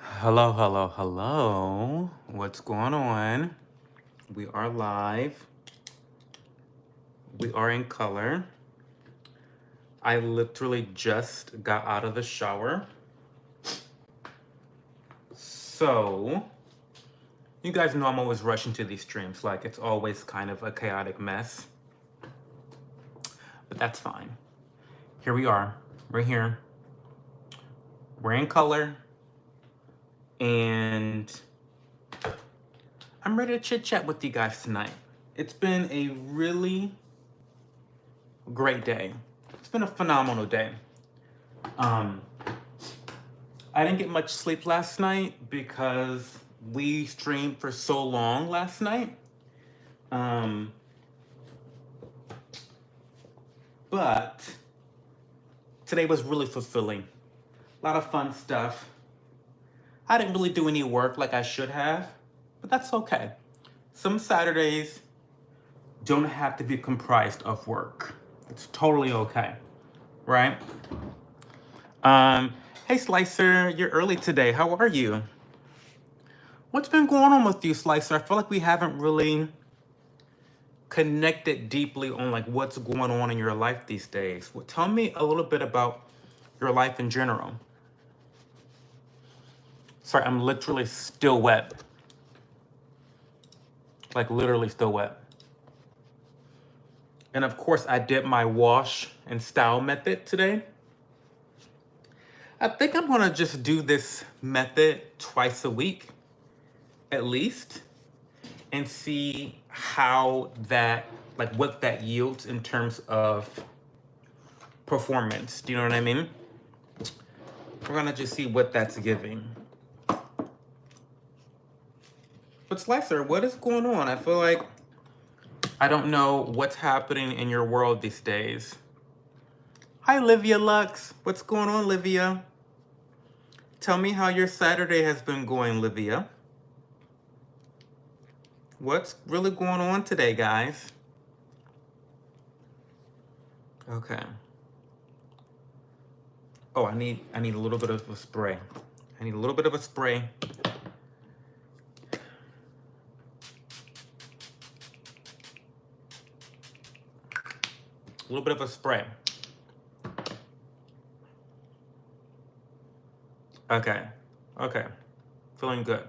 Hello, hello, hello. What's going on? We are live. We are in color. I literally just got out of the shower. So, you guys know I'm always rushing to these streams. Like, it's always kind of a chaotic mess. But that's fine. Here we are. We're here. We're in color. And I'm ready to chit chat with you guys tonight. It's been a really great day. It's been a phenomenal day. I didn't get much sleep last night because we streamed for so long last night. But today was really fulfilling. A lot of fun stuff. I didn't really do any work like I should have, but that's okay. Some Saturdays don't have to be comprised of work. It's totally okay, right? Hey Slicer, you're early today. How are you? What's been going on with you, Slicer? I feel like we haven't really connected deeply on like what's going on in your life these days. Well, tell me a little bit about your life in general. Sorry, I'm literally still wet. Like literally still wet. And of course, I did my wash and style method today. I think I'm gonna just do this method twice a week, at least, and see how that, like what that yields in terms of performance. Do you know what I mean? We're gonna just see what that's giving. But Slicer, what is going on? I feel like I don't know what's happening in your world these days. Hi, Livia Lux. What's going on, Livia? Tell me how your Saturday has been going, Livia. What's really going on today, guys? Okay. Oh, I need a little bit of a spray. I need a little bit of a spray. A little bit of a spray. Okay. Okay. Feeling good.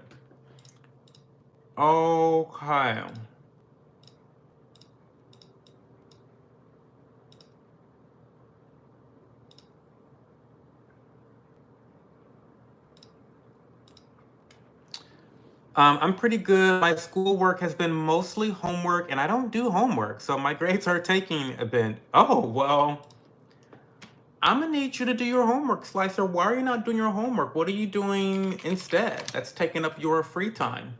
Okay. I'm pretty good. My schoolwork has been mostly homework, and I don't do homework, so my grades are taking a bit. Oh, well, I'm gonna need you to do your homework, Slicer. Why are you not doing your homework? What are you doing instead? That's taking up your free time.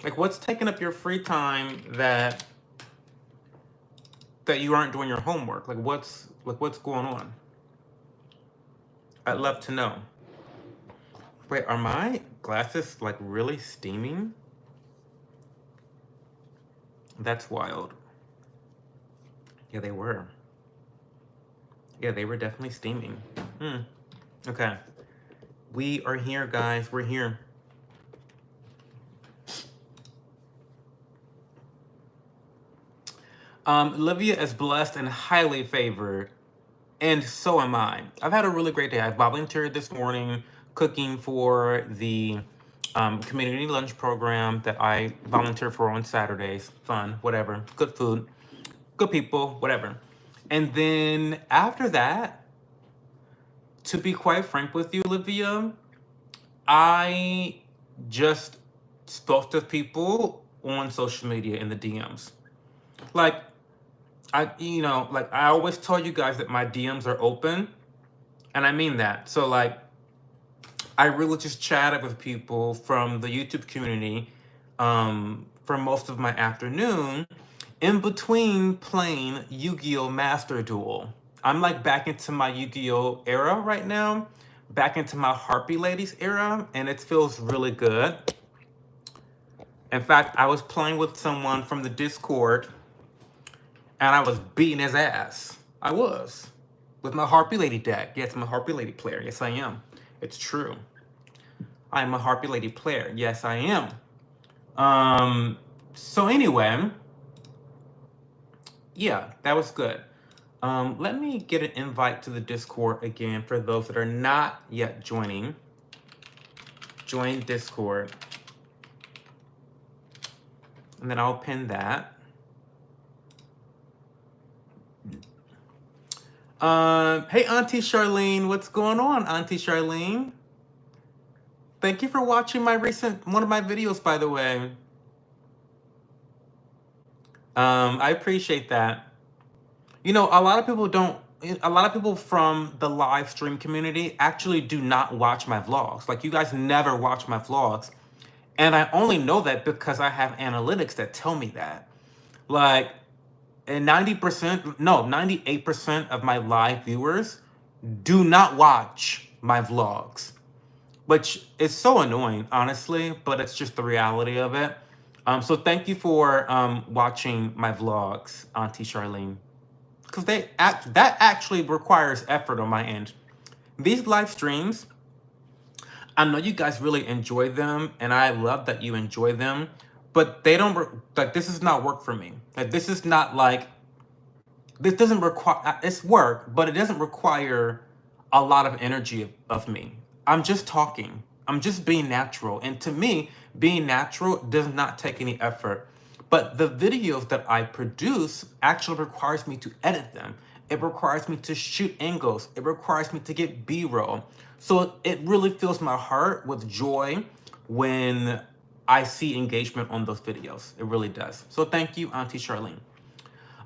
Like, what's taking up your free time that you aren't doing your homework? Like, what's going on? I'd love to know. Wait, are my glasses like really steaming? That's wild. Yeah, they were. Yeah, they were definitely steaming. Okay. We are here, guys. We're here. Livia is blessed and highly favored, and so am I. I've had a really great day. I volunteered this morning cooking for the community lunch program that I volunteer for on Saturdays. Fun, whatever. Good food, good people, whatever. And then after that, to be quite frank with you, Livia, I just spoke to people on social media in the DMs. Like, I always tell you guys that my DMs are open, and I mean that. So like, I really just chatted with people from the YouTube community for most of my afternoon, in between playing Yu-Gi-Oh! Master Duel. I'm like back into my Yu-Gi-Oh! Era right now, back into my Harpy Ladies era, and it feels really good. In fact, I was playing with someone from the Discord, and I was beating his ass. I was. with my Harpy Lady deck. Yes, I'm a Harpy Lady player. Yes, I am. It's true. I'm a Harpy Lady player. Yes, I am. So anyway, yeah, that was good. Let me get an invite to the Discord again for those that are not yet joining. Join Discord. And then I'll pin that. Hey, Auntie Charlene, what's going on, Auntie Charlene? Thank you for watching one of my videos, by the way. I appreciate that. You know, a lot of people from the live stream community actually do not watch my vlogs. Like, you guys never watch my vlogs. And I only know that because I have analytics that tell me that. Like, and 98% of my live viewers do not watch my vlogs, which is so annoying, honestly, but it's just the reality of it. So thank you for watching my vlogs, Auntie Charlene, because that actually requires effort on my end. These live streams, I know you guys really enjoy them, and I love that you enjoy them, but they don't like, this is not work for me. Like, this is not like, this doesn't require, it's work, but it doesn't require a lot of energy of me. I'm just talking. I'm just being natural. And to me, being natural does not take any effort. But the videos that I produce actually requires me to edit them. It requires me to shoot angles. It requires me to get B-roll. So it really fills my heart with joy when I see engagement on those videos. It really does. So thank you, Auntie Charlene.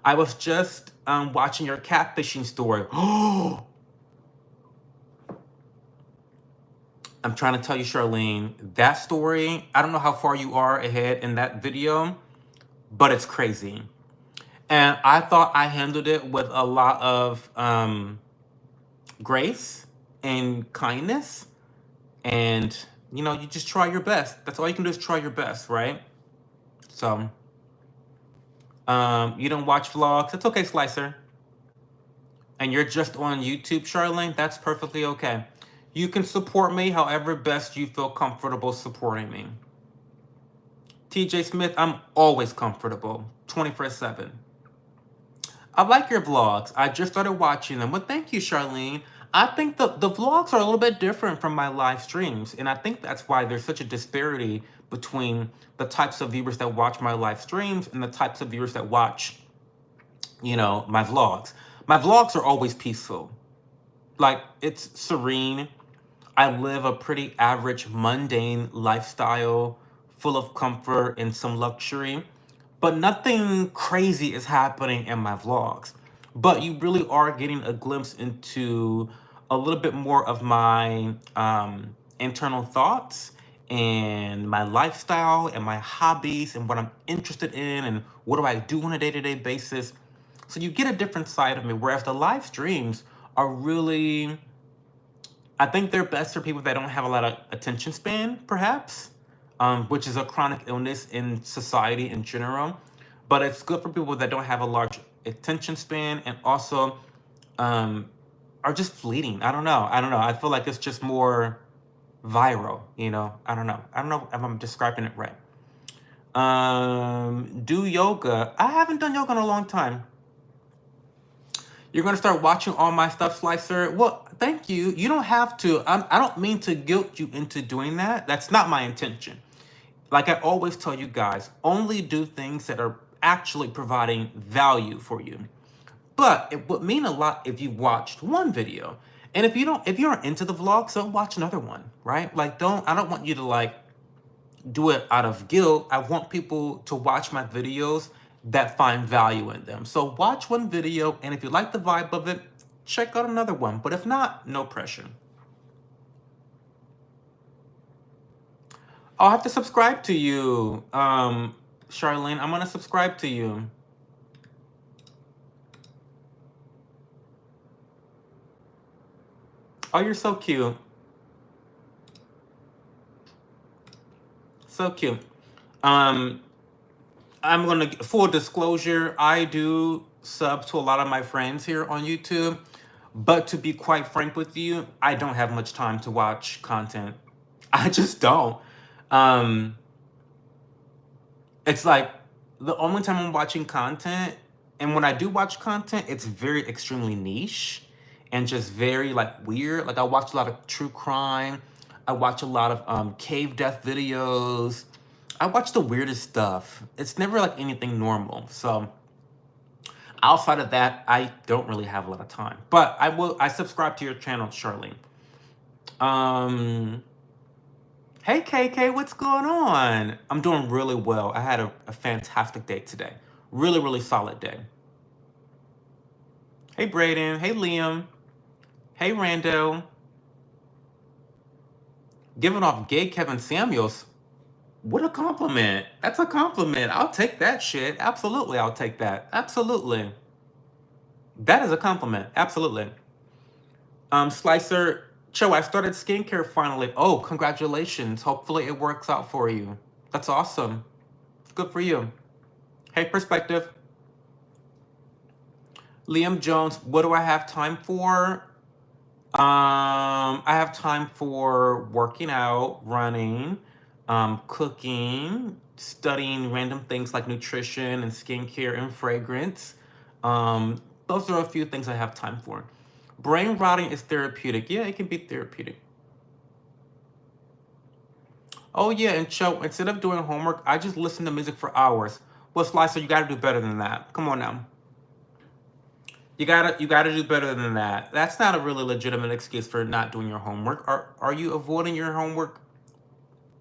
I was just watching your catfishing story. I'm trying to tell you, Charlene, that story, I don't know how far you are ahead in that video, but it's crazy. And I thought I handled it with a lot of grace and kindness. And, you know, you just try your best. That's all you can do is try your best, right? So, you don't watch vlogs. It's okay, Slicer. And you're just on YouTube, Charlene. That's perfectly okay. You can support me however best you feel comfortable supporting me. TJ Smith, I'm always comfortable, 24/7. I like your vlogs. I just started watching them. Well, thank you, Charlene. I think the vlogs are a little bit different from my live streams. And I think that's why there's such a disparity between the types of viewers that watch my live streams and the types of viewers that watch, you know, my vlogs. My vlogs are always peaceful. Like, it's serene. I live a pretty average, mundane lifestyle full of comfort and some luxury, but nothing crazy is happening in my vlogs. But you really are getting a glimpse into a little bit more of my internal thoughts and my lifestyle and my hobbies and what I'm interested in and what do I do on a day-to-day basis. So you get a different side of me, whereas the live streams are really, I think they're best for people that don't have a lot of attention span, perhaps, which is a chronic illness in society in general. But it's good for people that don't have a large attention span and also are just fleeting. I don't know. I feel like it's just more viral, you know? I don't know if I'm describing it right. Do yoga. I haven't done yoga in a long time. You're going to start watching all my stuff, Slicer? Well, thank you. You don't have to. I don't mean to guilt you into doing that. That's not my intention. Like I always tell you guys, only do things that are actually providing value for you. But it would mean a lot if you watched one video. And if you aren't into the vlogs, don't watch another one, right? Like, I don't want you to like do it out of guilt. I want people to watch my videos that find value in them. So watch one video, and if you like the vibe of it, check out another one. But if not, no pressure. I'll have to subscribe to you, Charlene. I'm gonna subscribe to you. Oh, you're so cute. So cute. I'm gonna, full disclosure, I do sub to a lot of my friends here on YouTube, But to be quite frank with you, I don't have much time to watch content. I just don't. Um, it's like the only time I'm watching content, and when I do watch content, it's very extremely niche and just very like weird. Like I watch a lot of true crime. I watch a lot of cave death videos. I watch the weirdest stuff. It's never like anything normal. So outside of that, I don't really have a lot of time. But I subscribe to your channel, Charlene. Um Hey KK, what's going on? I'm doing really well. I had a fantastic day today. Really, really solid day. Hey Braden, hey Liam, hey Rando. Giving off gay Kevin Samuels. What a compliment. That's a compliment. I'll take that shit. Absolutely, I'll take that. Absolutely. That is a compliment. Absolutely. Slicer, Cho, I started skincare finally. Oh, congratulations. Hopefully it works out for you. That's awesome. Good for you. Hey, Perspective. Liam Jones, what do I have time for? I have time for working out, running, cooking, studying random things like nutrition and skincare and fragrance. Those are a few things I have time for. Brain rotting is therapeutic. Yeah, it can be therapeutic. Oh yeah, and Cho, instead of doing homework, I just listen to music for hours. Well, Slicer, you gotta do better than that. Come on now. You gotta do better than that. That's not a really legitimate excuse for not doing your homework. Are you avoiding your homework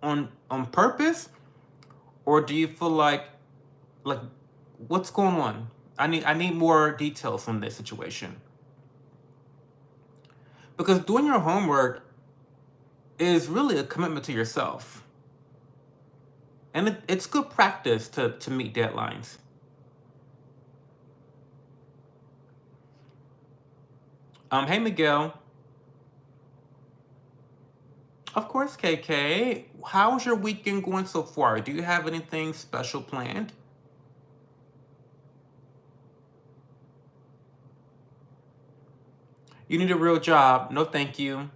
on purpose? Or do you feel like what's going on? I need more details on this situation. Because doing your homework is really a commitment to yourself. And it's good practice to meet deadlines. Hey Miguel. Of course, KK. How's your weekend going so far? Do you have anything special planned? You need a real job. No, thank you.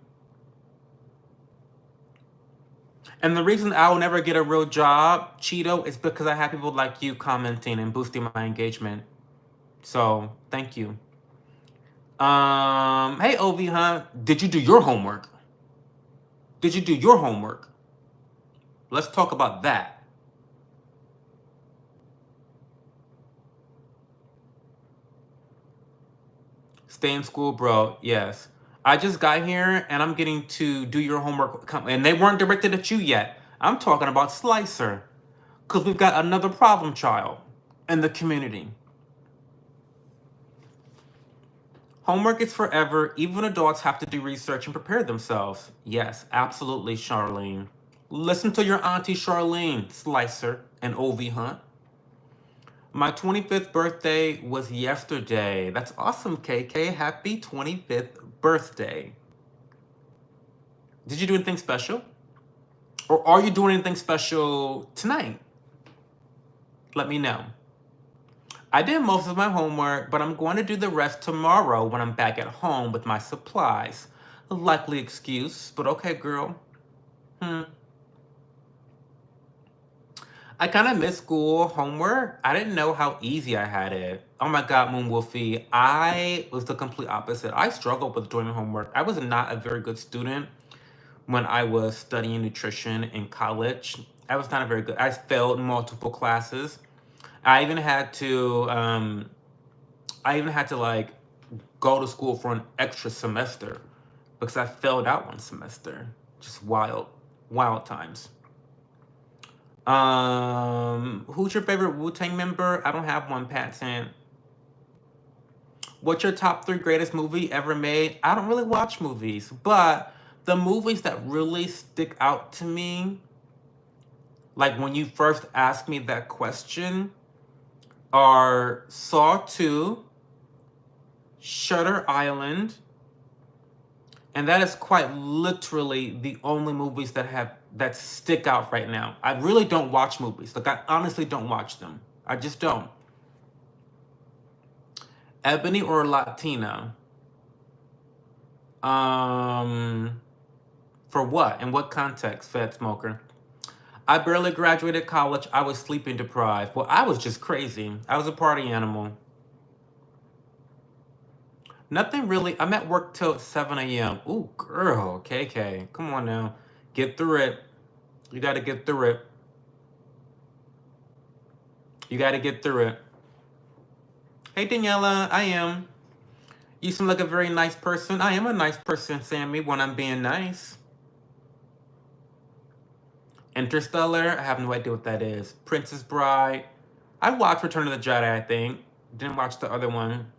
And the reason I will never get a real job, Cheeto, is because I have people like you commenting and boosting my engagement. So, thank you. Hey, Ovi, huh? Did you do your homework? Did you do your homework? Let's talk about that. Stay in school, bro. Yes. I just got here and I'm getting to do your homework. And they weren't directed at you yet. I'm talking about Slicer. Because we've got another problem child in the community. Homework is forever. Even adults have to do research and prepare themselves. Yes, absolutely, Charlene. Listen to your auntie Charlene, Slicer, and Ovi Hunt. My 25th birthday was yesterday. That's awesome, KK. Happy 25th birthday. Did you do anything special? Or are you doing anything special tonight? Let me know. I did most of my homework, but I'm going to do the rest tomorrow when I'm back at home with my supplies. A likely excuse, but okay, girl. I kind of miss school homework. I didn't know how easy I had it. Oh my God, Moon Wolfie. I was the complete opposite. I struggled with doing homework. I was not a very good student when I was studying nutrition in college. I was not a very good. I failed multiple classes. I even had to like go to school for an extra semester because I failed out one semester. Just wild times. Who's your favorite Wu-Tang member? I don't have one, Patson. What's your top 3 greatest movie ever made? I don't really watch movies, but the movies that really stick out to me, like when you first asked me that question, are Saw 2, Shutter Island, and that is quite literally the only movies that stick out right now. I really don't watch movies. Like, I honestly don't watch them. I just don't. Ebony or Latina? For what? In what context, Fed Smoker? I barely graduated college. I was sleeping deprived. Well, I was just crazy. I was a party animal. Nothing really. I'm at work till 7 a.m. Ooh, girl, KK. Come on now. Get through it. You got to get through it. You got to get through it. Hey, Daniela. I am. You seem like a very nice person. I am a nice person, Sammy, when I'm being nice. Interstellar. I have no idea what that is. Princess Bride. I watched Return of the Jedi, I think. Didn't watch the other one.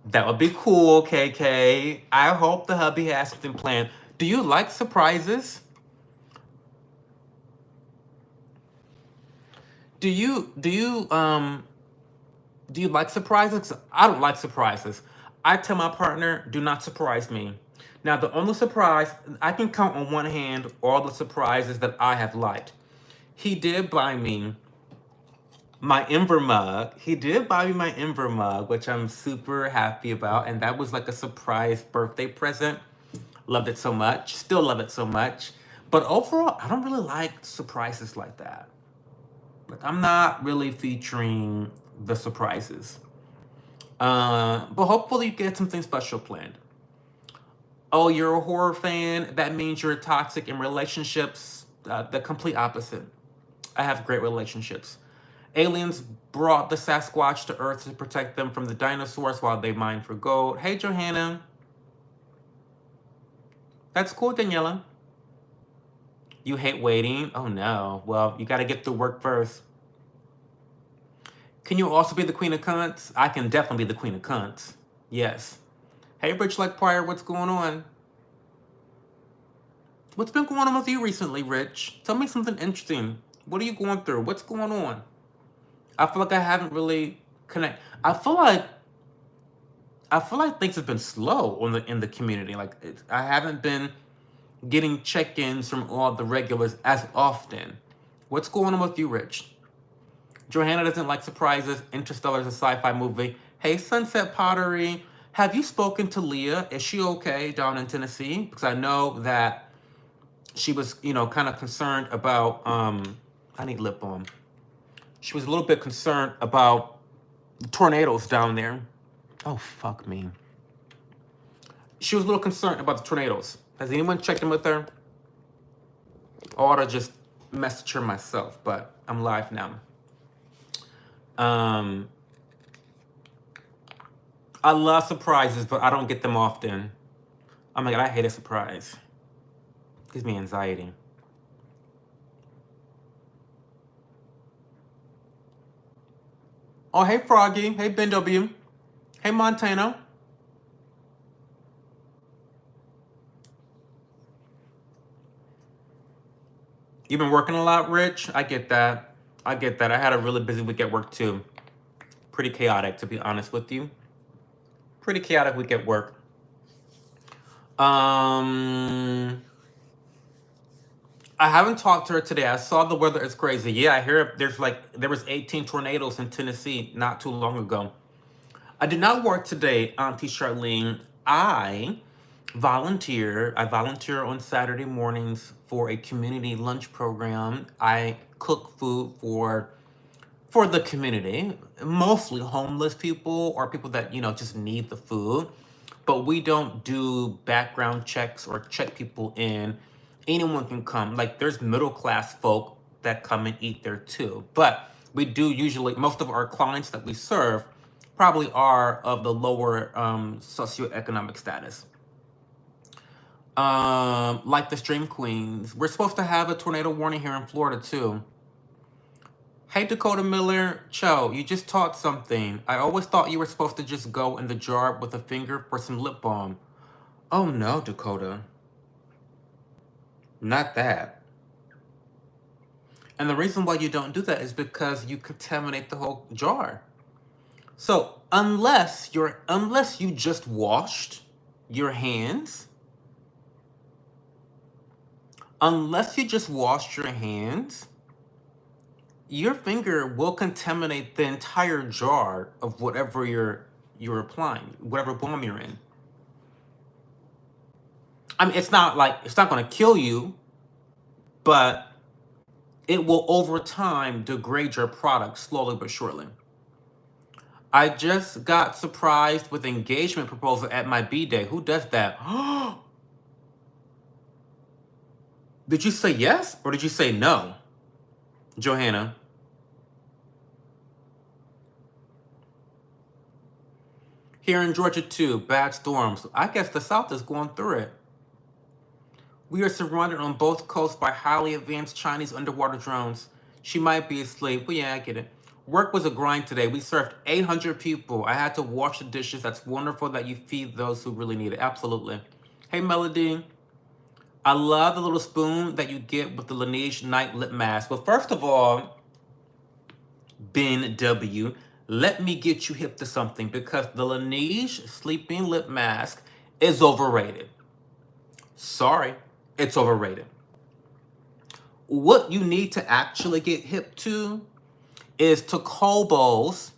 That would be cool, KK. I hope the hubby has something planned. Do you like surprises? Do you like surprises? 'Cause I don't like surprises. I tell my partner, do not surprise me. Now, the only surprise, I can count on one hand all the surprises that I have liked. He did buy me my Ember mug. He did buy me my Ember mug, which I'm super happy about. And that was like a surprise birthday present. Loved it so much. Still love it so much. But overall, I don't really like surprises like that. Like, I'm not really featuring the surprises. But hopefully you get something special planned. Oh, you're a horror fan? That means you're toxic in relationships. The complete opposite. I have great relationships. Aliens brought the Sasquatch to Earth to protect them from the dinosaurs while they mine for gold. Hey, Johanna. That's cool, Daniela. You hate waiting? Oh, no. Well, you got to get through work first. Can you also be the queen of cunts? I can definitely be the queen of cunts. Yes. Hey, Rich Like Pryor, what's going on? What's been going on with you recently, Rich? Tell me something interesting. What are you going through? What's going on? I feel like I haven't really connect. I feel like things have been slow in the community. Like, I haven't been getting check-ins from all the regulars as often. What's going on with you, Rich? Johanna doesn't like surprises. Interstellar is a sci-fi movie. Hey, Sunset Pottery. Have you spoken to Leah? Is she okay down in Tennessee? Because I know that she was, kind of concerned about, I need lip balm. She was a little bit concerned about the tornadoes down there. Oh, fuck me. She was a little concerned about the tornadoes. Has anyone checked in with her? I ought to just message her myself, but I'm live now. I love surprises, but I don't get them often. Oh my God, I hate a surprise. It gives me anxiety. Oh, hey, Froggy. Hey, Ben W. Hey, Montana. You've been working a lot, Rich? I get that. I had a really busy week at work, too. Pretty chaotic, to be honest with you. Pretty chaotic week at work. I haven't talked to her today. I saw the weather is crazy. Yeah, I hear there was 18 tornadoes in Tennessee not too long ago. I did not work today, Auntie Charlene. I volunteer on Saturday mornings for a community lunch program. I cook food for the community, mostly homeless people or people that, just need the food. But we don't do background checks or check people in. Anyone can come. Like, there's middle class folk that come and eat there too. But we do usually, most of our clients that we serve probably are of the lower socioeconomic status. Like the Stream Queens. We're supposed to have a tornado warning here in Florida too. Hey, Dakota Miller. Cho, you just taught something. I always thought you were supposed to just go in the jar with a finger for some lip balm. Oh no, Dakota. Not that. And the reason why you don't do that is because you contaminate the whole jar. So unless you just washed your hands, your finger will contaminate the entire jar of whatever you're you're applying, whatever balm you're in. I mean, it's not going to kill you, but it will over time degrade your product slowly but surely. I just got surprised with engagement proposal at my B-day. Who does that? Did you say yes or did you say no, Johanna? Here in Georgia too, bad storms. I guess the South is going through it. We are surrounded on both coasts by highly advanced Chinese underwater drones. She might be asleep, but yeah, I get it. Work was a grind today. We served 800 people. I had to wash the dishes. That's wonderful that you feed those who really need it. Absolutely. Hey, Melody. I love the little spoon that you get with the Laneige Night Lip Mask. Well, first of all, Ben W., let me get you hip to something because the Laneige Sleeping Lip Mask is overrated. Sorry, it's overrated. What you need to actually get hip to is Tocobo's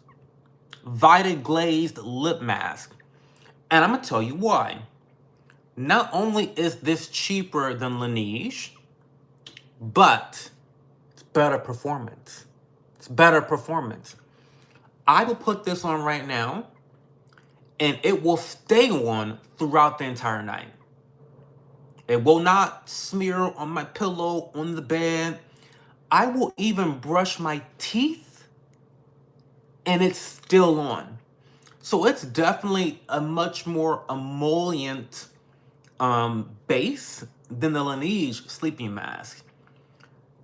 Vita Glazed Lip Mask. And I'm going to tell you why. Not only is this cheaper than Laneige, but it's better performance. It's better performance. I will put this on right now, and it will stay on throughout the entire night. It will not smear on my pillow, on the bed. I will even brush my teeth, and it's still on. So it's definitely a much more emollient base than the Laneige sleeping mask.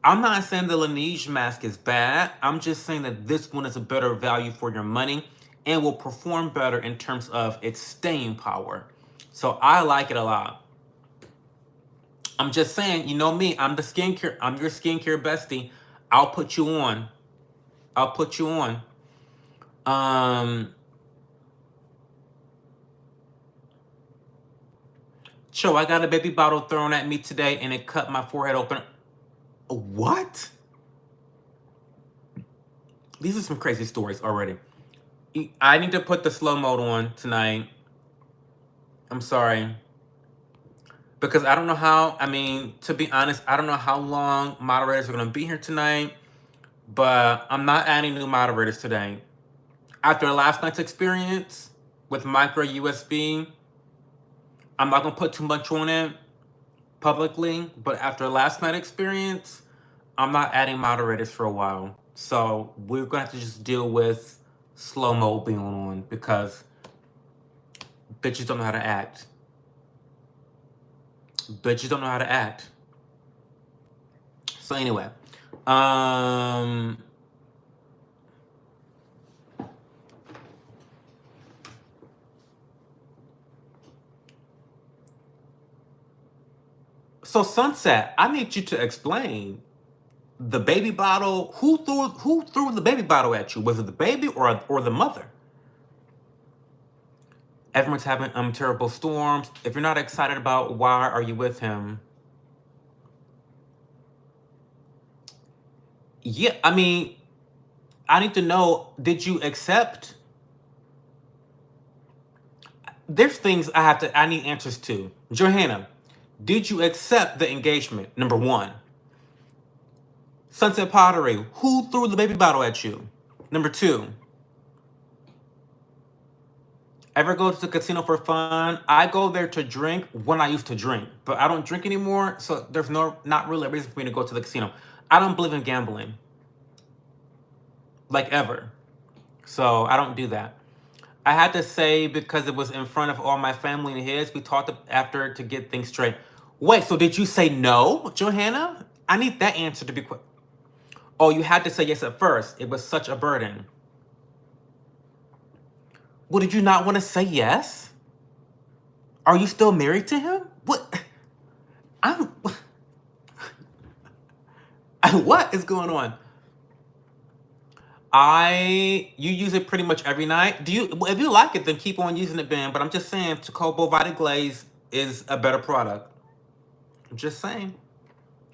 I'm not saying the Laneige mask is bad. I'm just saying that this one is a better value for your money and will perform better in terms of its staying power. So I like it a lot. I'm just saying, you know me, I'm your skincare bestie. I'll put you on. I'll put you on. Cho, I got a baby bottle thrown at me today and it cut my forehead open. What? These are some crazy stories already. I need to put the slow mode on tonight. I'm sorry. Because I don't know how, to be honest, I don't know how long moderators are going to be here tonight. But I'm not adding new moderators today. After last night's experience with micro USB, I'm not going to put too much on it publicly. But after last night's experience, I'm not adding moderators for a while. So we're going to have to just deal with slow mode being on because bitches don't know how to act. Bitches don't know how to act. So anyway, so Sunset, I need you to explain the baby bottle. Who threw the baby bottle at you? Was it the baby or the mother? Everyone's having terrible storms. If you're not excited about why are you with him? Yeah, I need to know, did you accept? There's things I need answers to. Johanna, did you accept the engagement? Number one. Sunset Pottery, who threw the baby bottle at you? Number two. Ever go to the casino for fun? I go there to drink when I used to drink, but I don't drink anymore, so there's not really a reason for me to go to the casino. I don't believe in gambling. Like ever. So I don't do that. I had to say because it was in front of all my family and his, we talked after to get things straight. Wait, so did you say no, Johanna? I need that answer to be quick. Oh, you had to say yes at first. It was such a burden. Well, did you not want to say yes? Are you still married to him? What? What is going on? You use it pretty much every night. If you like it, then keep on using it, Ben. But I'm just saying, Tocobo Vita Glaze is a better product. I'm just saying.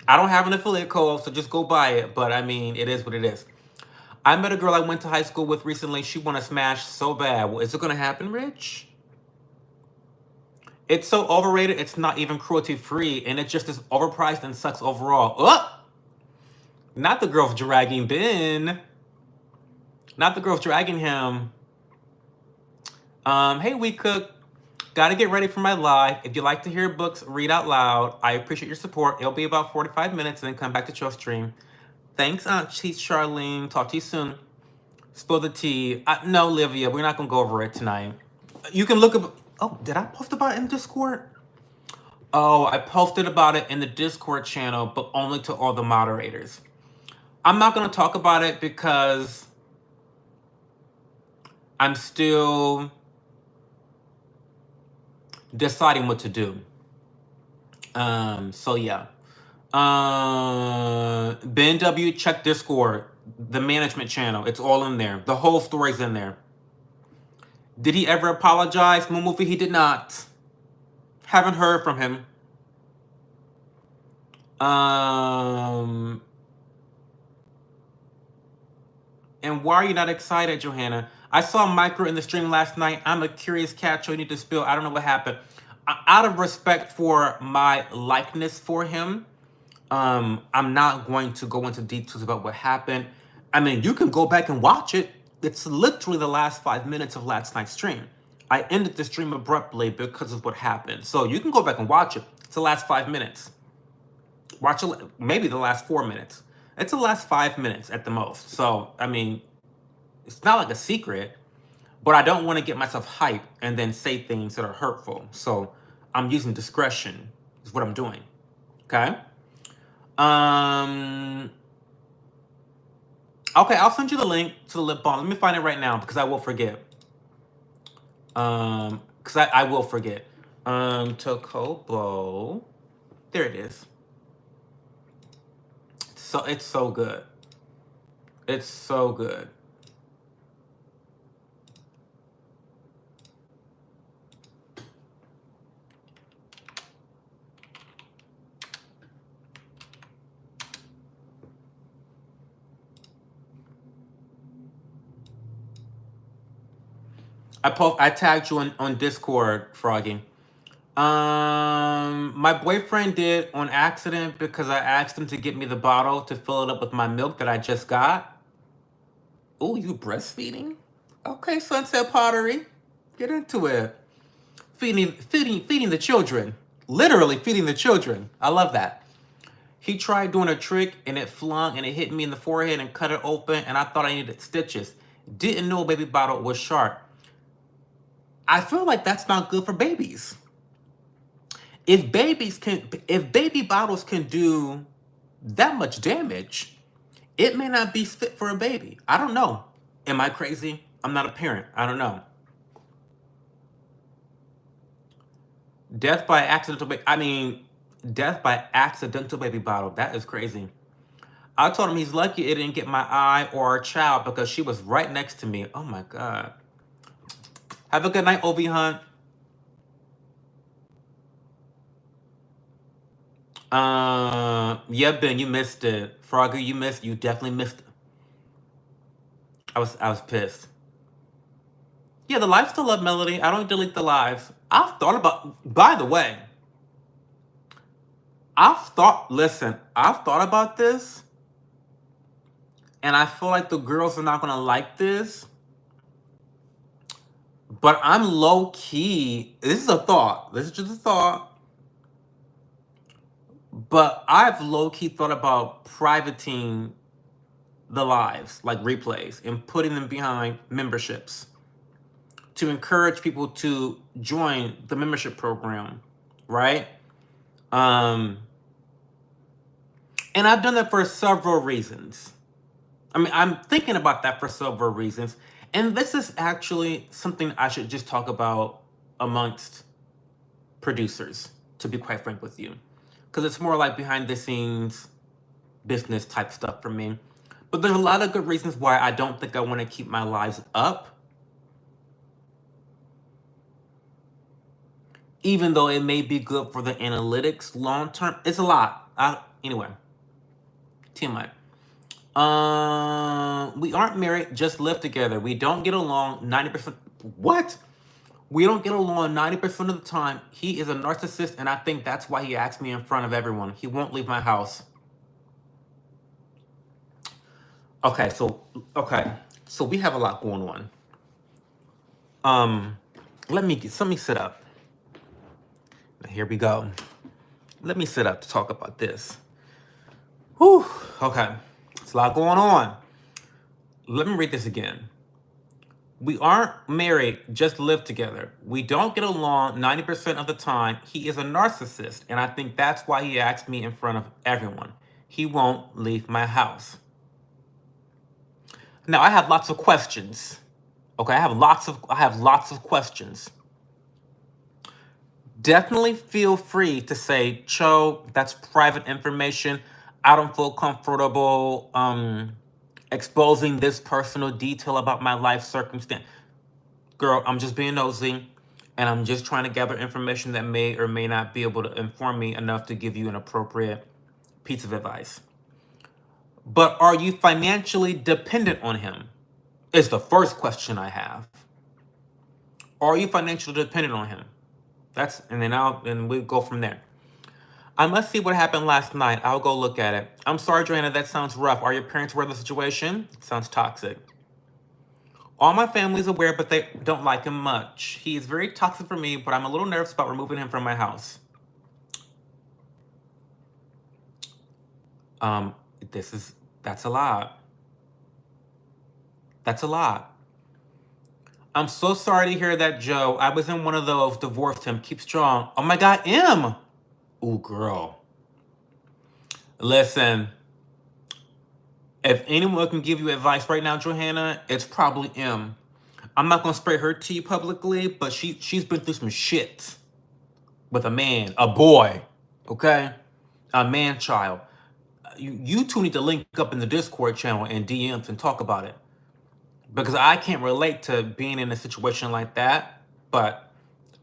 I don't have an affiliate code, so just go buy it. But it is what it is. I met a girl I went to high school with recently. She want to smash so bad. Well, is it going to happen, Rich? It's so overrated, it's not even cruelty-free, and it just is overpriced and sucks overall. Not the girls dragging Ben. Not the girls dragging him. Hey, We Cook. Gotta get ready for my live. If you like to hear books read out loud, I appreciate your support. It'll be about 45 minutes and then come back to chill stream. Thanks, Aunt Cheese Charlene. Talk to you soon. Spill the tea. No, Livia, we're not gonna go over it tonight. You can look up. Oh, did I post about it in Discord? Oh, I posted about it in the Discord channel, but only to all the moderators. I'm not gonna talk about it because I'm still deciding what to do. So yeah. Ben W, check Discord, the management channel. It's all in there. The whole story's in there. Did he ever apologize? Mumufi, he did not. Haven't heard from him. And why are you not excited, Johanna? I saw Micro in the stream last night. I'm a curious cat, so you need to spill. I don't know what happened. Out of respect for my likeness for him, I'm not going to go into details about what happened. I mean, you can go back and watch it. It's literally the last 5 minutes of last night's stream. I ended the stream abruptly because of what happened. So you can go back and watch it. It's the last 5 minutes. Watch it, maybe the last 4 minutes. It's the last 5 minutes at the most. So, I mean, it's not like a secret, but I don't want to get myself hyped and then say things that are hurtful. So I'm using discretion is what I'm doing. Okay? Okay, I'll send you the link to the lip balm. Let me find it right now because I will forget. Because I will forget. Tocobo. There it is. So it's so good. It's so good. I tagged you on Discord, Froggy. My boyfriend did on accident because I asked him to get me the bottle to fill it up with my milk that I just got. Oh, you breastfeeding? Okay, Sunset Pottery. Get into it. Feeding the children. Literally feeding the children. I love that. He tried doing a trick and it flung and it hit me in the forehead and cut it open and I thought I needed stitches. Didn't know a baby bottle was sharp. I feel like that's not good for babies. If baby bottles can do that much damage, it may not be fit for a baby. I don't know. Am I crazy? I'm not a parent. I don't know. Death by accidental baby bottle. That is crazy. I told him he's lucky it didn't get my eye or our child because she was right next to me. Oh my God. Have a good night, Ovi Hunt. Yeah, Ben, you missed it. Froggy, you definitely missed it. I was pissed. Yeah, the lives still up, Melody. I don't delete the lives. By the way, I've thought about this, and I feel like the girls are not gonna like this. But I'm low key. This is a thought. This is just a thought. But I've low key thought about privating the lives, like replays, and putting them behind memberships to encourage people to join the membership program, right? And I've done that for several reasons. I mean, I'm thinking about that for several reasons. And this is actually something I should just talk about amongst producers, to be quite frank with you. Because it's more like behind the scenes business type stuff for me. But there's a lot of good reasons why I don't think I want to keep my lives up. Even though it may be good for the analytics long term. It's a lot. Anyway, TMI. We aren't married, just live together. We don't get along 90%. What? We don't get along 90% of the time. He is a narcissist, and I think that's why he acts me in front of everyone. He won't leave my house. Okay, so we have a lot going on. Let me sit up. Here we go. Let me sit up to talk about this. Whew. Okay, it's a lot going on. Let me read this again. We aren't married, just live together. We don't get along 90% of the time. He is a narcissist, and I think that's why he acts me in front of everyone. He won't leave my house. Now, I have lots of questions. Okay, I have lots of questions. Definitely feel free to say, Cho, that's private information. I don't feel comfortable exposing this personal detail about my life circumstance. Girl, I'm just being nosy, and I'm just trying to gather information that may or may not be able to inform me enough to give you an appropriate piece of advice. But are you financially dependent on him? Is the first question I have. Are you financially dependent on him? And we'll go from there. I must see what happened last night. I'll go look at it. I'm sorry, Joanna, that sounds rough. Are your parents aware of the situation? It sounds toxic. All my family's aware, but they don't like him much. He is very toxic for me, but I'm a little nervous about removing him from my house. That's a lot. That's a lot. I'm so sorry to hear that, Joe. I was in one of those. Divorced him. Keep strong. Oh my God, M. Ooh, girl. Listen. If anyone can give you advice right now, Johanna, it's probably M. I'm not gonna spray her tea publicly, but she's been through some shit with a man, a boy, okay, a man child. You two need to link up in the Discord channel and DMs and talk about it, because I can't relate to being in a situation like that, but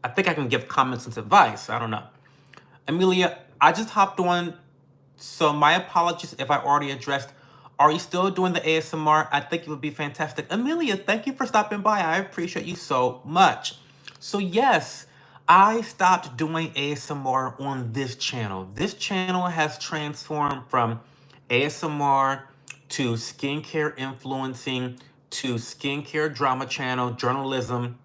I think I can give common sense advice. I don't know. Amelia, I just hopped on, so my apologies if I already addressed. Are you still doing the ASMR? I think it would be fantastic. Amelia, thank you for stopping by. I appreciate you so much. So yes, I stopped doing ASMR on this channel. This channel has transformed from ASMR to skincare influencing to skincare drama channel, journalism,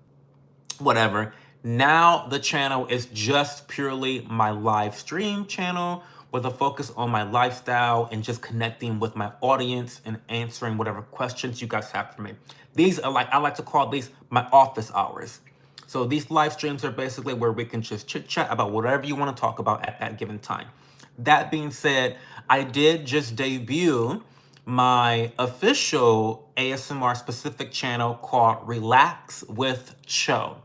whatever. Now the channel is just purely my live stream channel with a focus on my lifestyle and just connecting with my audience and answering whatever questions you guys have for me. These are I like to call these my office hours. So these live streams are basically where we can just chit chat about whatever you want to talk about at that given time. That being said, I did just debut my official ASMR specific channel called Relax with Cho.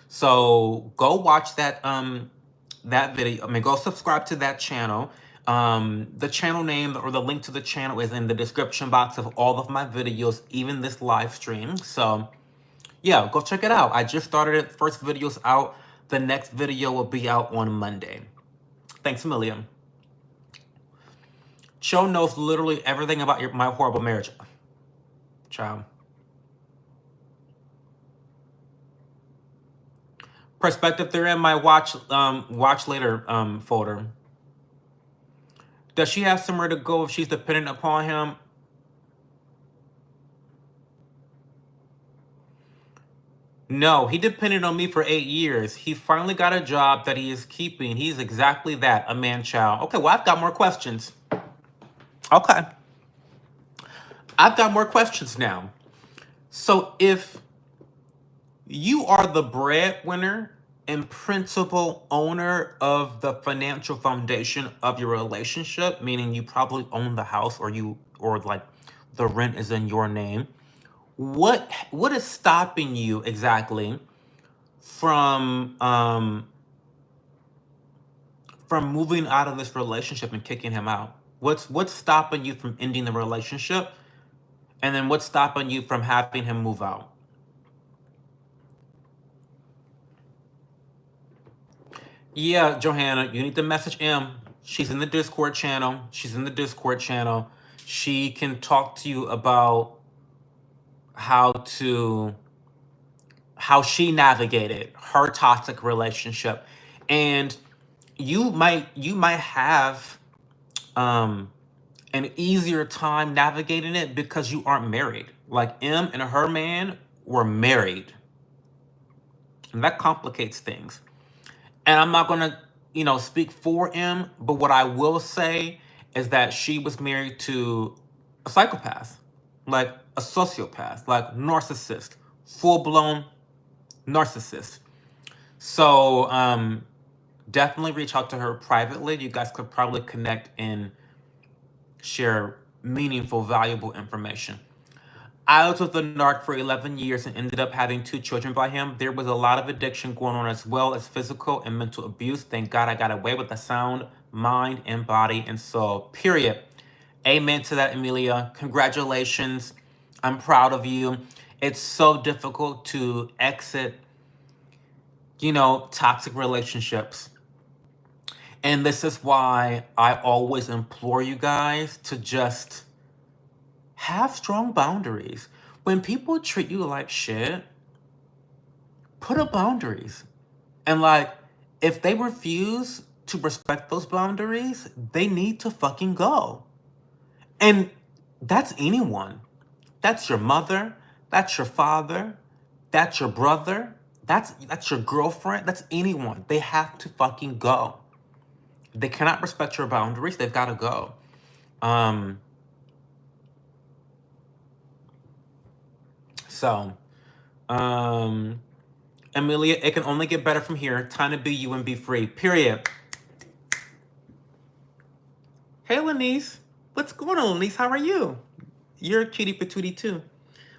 So go watch that that video. Go subscribe to that channel. The channel name or the link to the channel is in the description box of all of my videos, even this live stream. So yeah, go check it out. I just started it. First video's out. The next video will be out on Monday. Thanks a million. Cho knows literally everything about my horrible marriage. Ciao. Perspective, they're in my watch later folder. Does she have somewhere to go if she's dependent upon him? No, he depended on me for 8 years. He finally got a job that he is keeping. He's exactly that, a man child. Okay, well, I've got more questions. Okay. I've got more questions now. So if you are the breadwinner and principal owner of the financial foundation of your relationship, meaning you probably own the house or like the rent is in your name, what is stopping you exactly from moving out of this relationship and kicking him out? What's stopping you from ending the relationship? And then what's stopping you from having him move out? Yeah, Johanna, you need to message M. She's in the Discord channel. She can talk to you about how she navigated her toxic relationship, and you might have an easier time navigating it because you aren't married. Like M and her man were married, and that complicates things. And I'm not gonna, speak for M, but what I will say is that she was married to a psychopath, like a sociopath, like narcissist, full blown narcissist. So definitely reach out to her privately. You guys could probably connect and share meaningful, valuable information. I was with the narc for 11 years and ended up having 2 children by him. There was a lot of addiction going on as well as physical and mental abuse. Thank God I got away with a sound mind and body and soul. Period. Amen to that, Amelia. Congratulations. I'm proud of you. It's so difficult to exit, toxic relationships. And this is why I always implore you guys to just have strong boundaries. When people treat you like shit, put up boundaries. And like, if they refuse to respect those boundaries, they need to fucking go. And that's anyone. That's your mother, that's your father, that's your brother, that's your girlfriend, that's anyone. They have to fucking go. They cannot respect your boundaries, they've got to go. Amelia, it can only get better from here. Time to be you and be free. Period. Hey, Lanice. What's going on, Lanice? How are you? You're a cutie patootie too.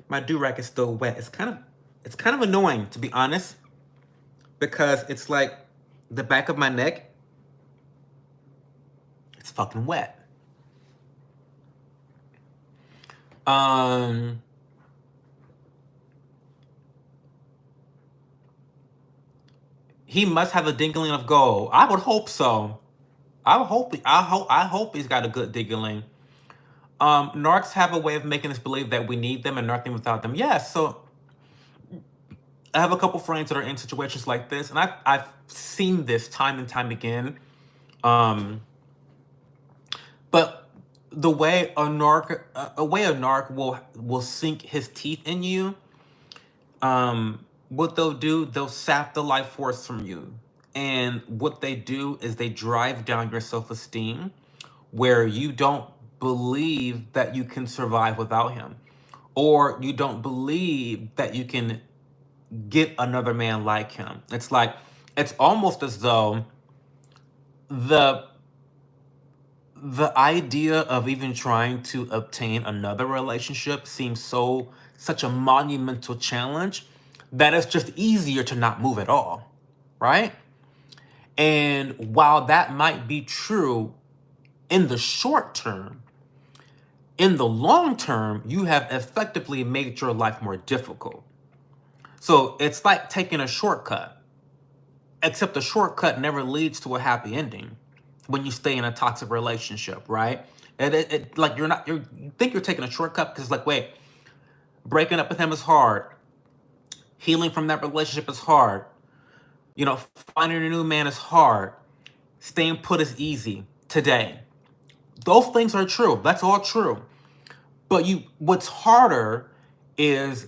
My do-rag is still wet. It's kind of annoying, to be honest, because it's like the back of my neck, it's fucking wet. He must have a dingling of gold. I would hope so. I hope he's got a good dingling. Narcs have a way of making us believe that we need them and nothing without them. Yes, so I have a couple friends that are in situations like this, and I've seen this time and time again. But the way a narc will sink his teeth in you, what they'll do, they'll sap the life force from you. And what they do is they drive down your self-esteem, where you don't believe that you can survive without him, or you don't believe that you can get another man like him. It's almost as though the idea of even trying to obtain another relationship seems such a monumental challenge that it's just easier to not move at all, right? And while that might be true in the short term, in the long term, you have effectively made your life more difficult. So it's like taking a shortcut, except the shortcut never leads to a happy ending when you stay in a toxic relationship, right? And you think you're taking a shortcut because like, wait, breaking up with him is hard. Healing from that relationship is hard. Finding a new man is hard. Staying put is easy today. Those things are true. That's all true. But what's harder is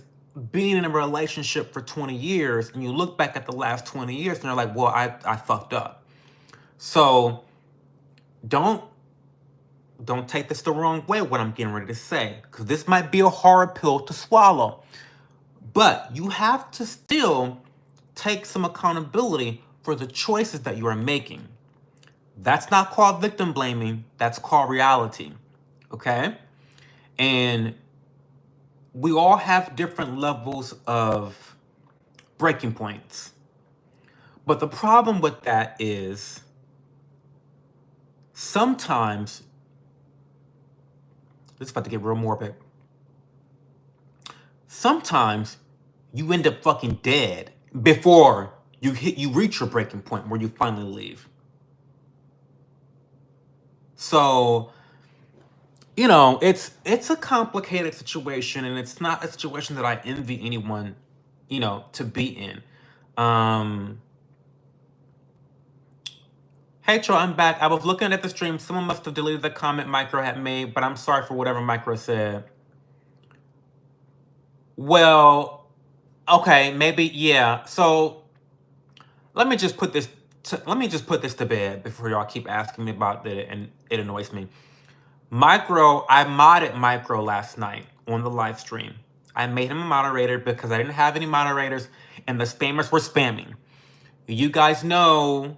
being in a relationship for 20 years and you look back at the last 20 years and you're like, well, I fucked up. So don't take this the wrong way, what I'm getting ready to say, because this might be a hard pill to swallow. But you have to still take some accountability for the choices that you are making. That's not called victim blaming. That's called reality. Okay? And we all have different levels of breaking points. But the problem with that is sometimes, this is about to get real morbid. Sometimes you end up fucking dead before you reach your breaking point where you finally leave. So you know, it's a complicated situation, and it's not a situation that I envy anyone, you know, to be in. Um, hey, Tro, I'm back. I was looking at the stream. Someone must have deleted the comment Micro had made, but I'm sorry for whatever Micro said. Well, okay, maybe yeah. So let me just put this. Let me just put this to bed before y'all keep asking me about it, and it annoys me. Micro, I modded Micro last night on the live stream. I made him a moderator because I didn't have any moderators, and the spammers were spamming. You guys know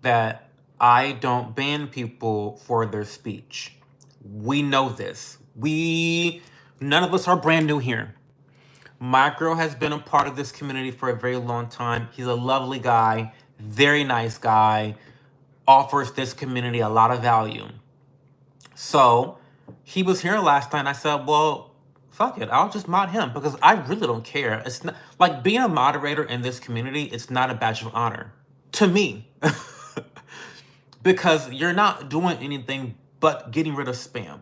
that I don't ban people for their speech. We know this. None of us are brand new here. Micro has been a part of this community for a very long time. He's a lovely guy, very nice guy, offers this community a lot of value. So he was here last night, and I said, well, fuck it, I'll just mod him because I really don't care. It's not like being a moderator in this community, it's not a badge of honor to me. Because you're not doing anything but getting rid of spam.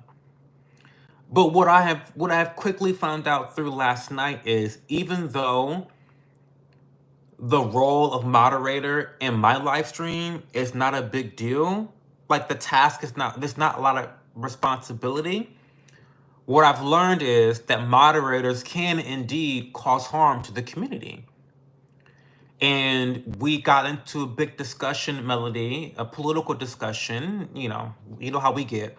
But what I have quickly found out through last night is, even though the role of moderator in my live stream is not a big deal, like the task is not, there's not a lot of responsibility. What I've learned is that moderators can indeed cause harm to the community. And we got into a big discussion, Melody, a political discussion, you know how we get.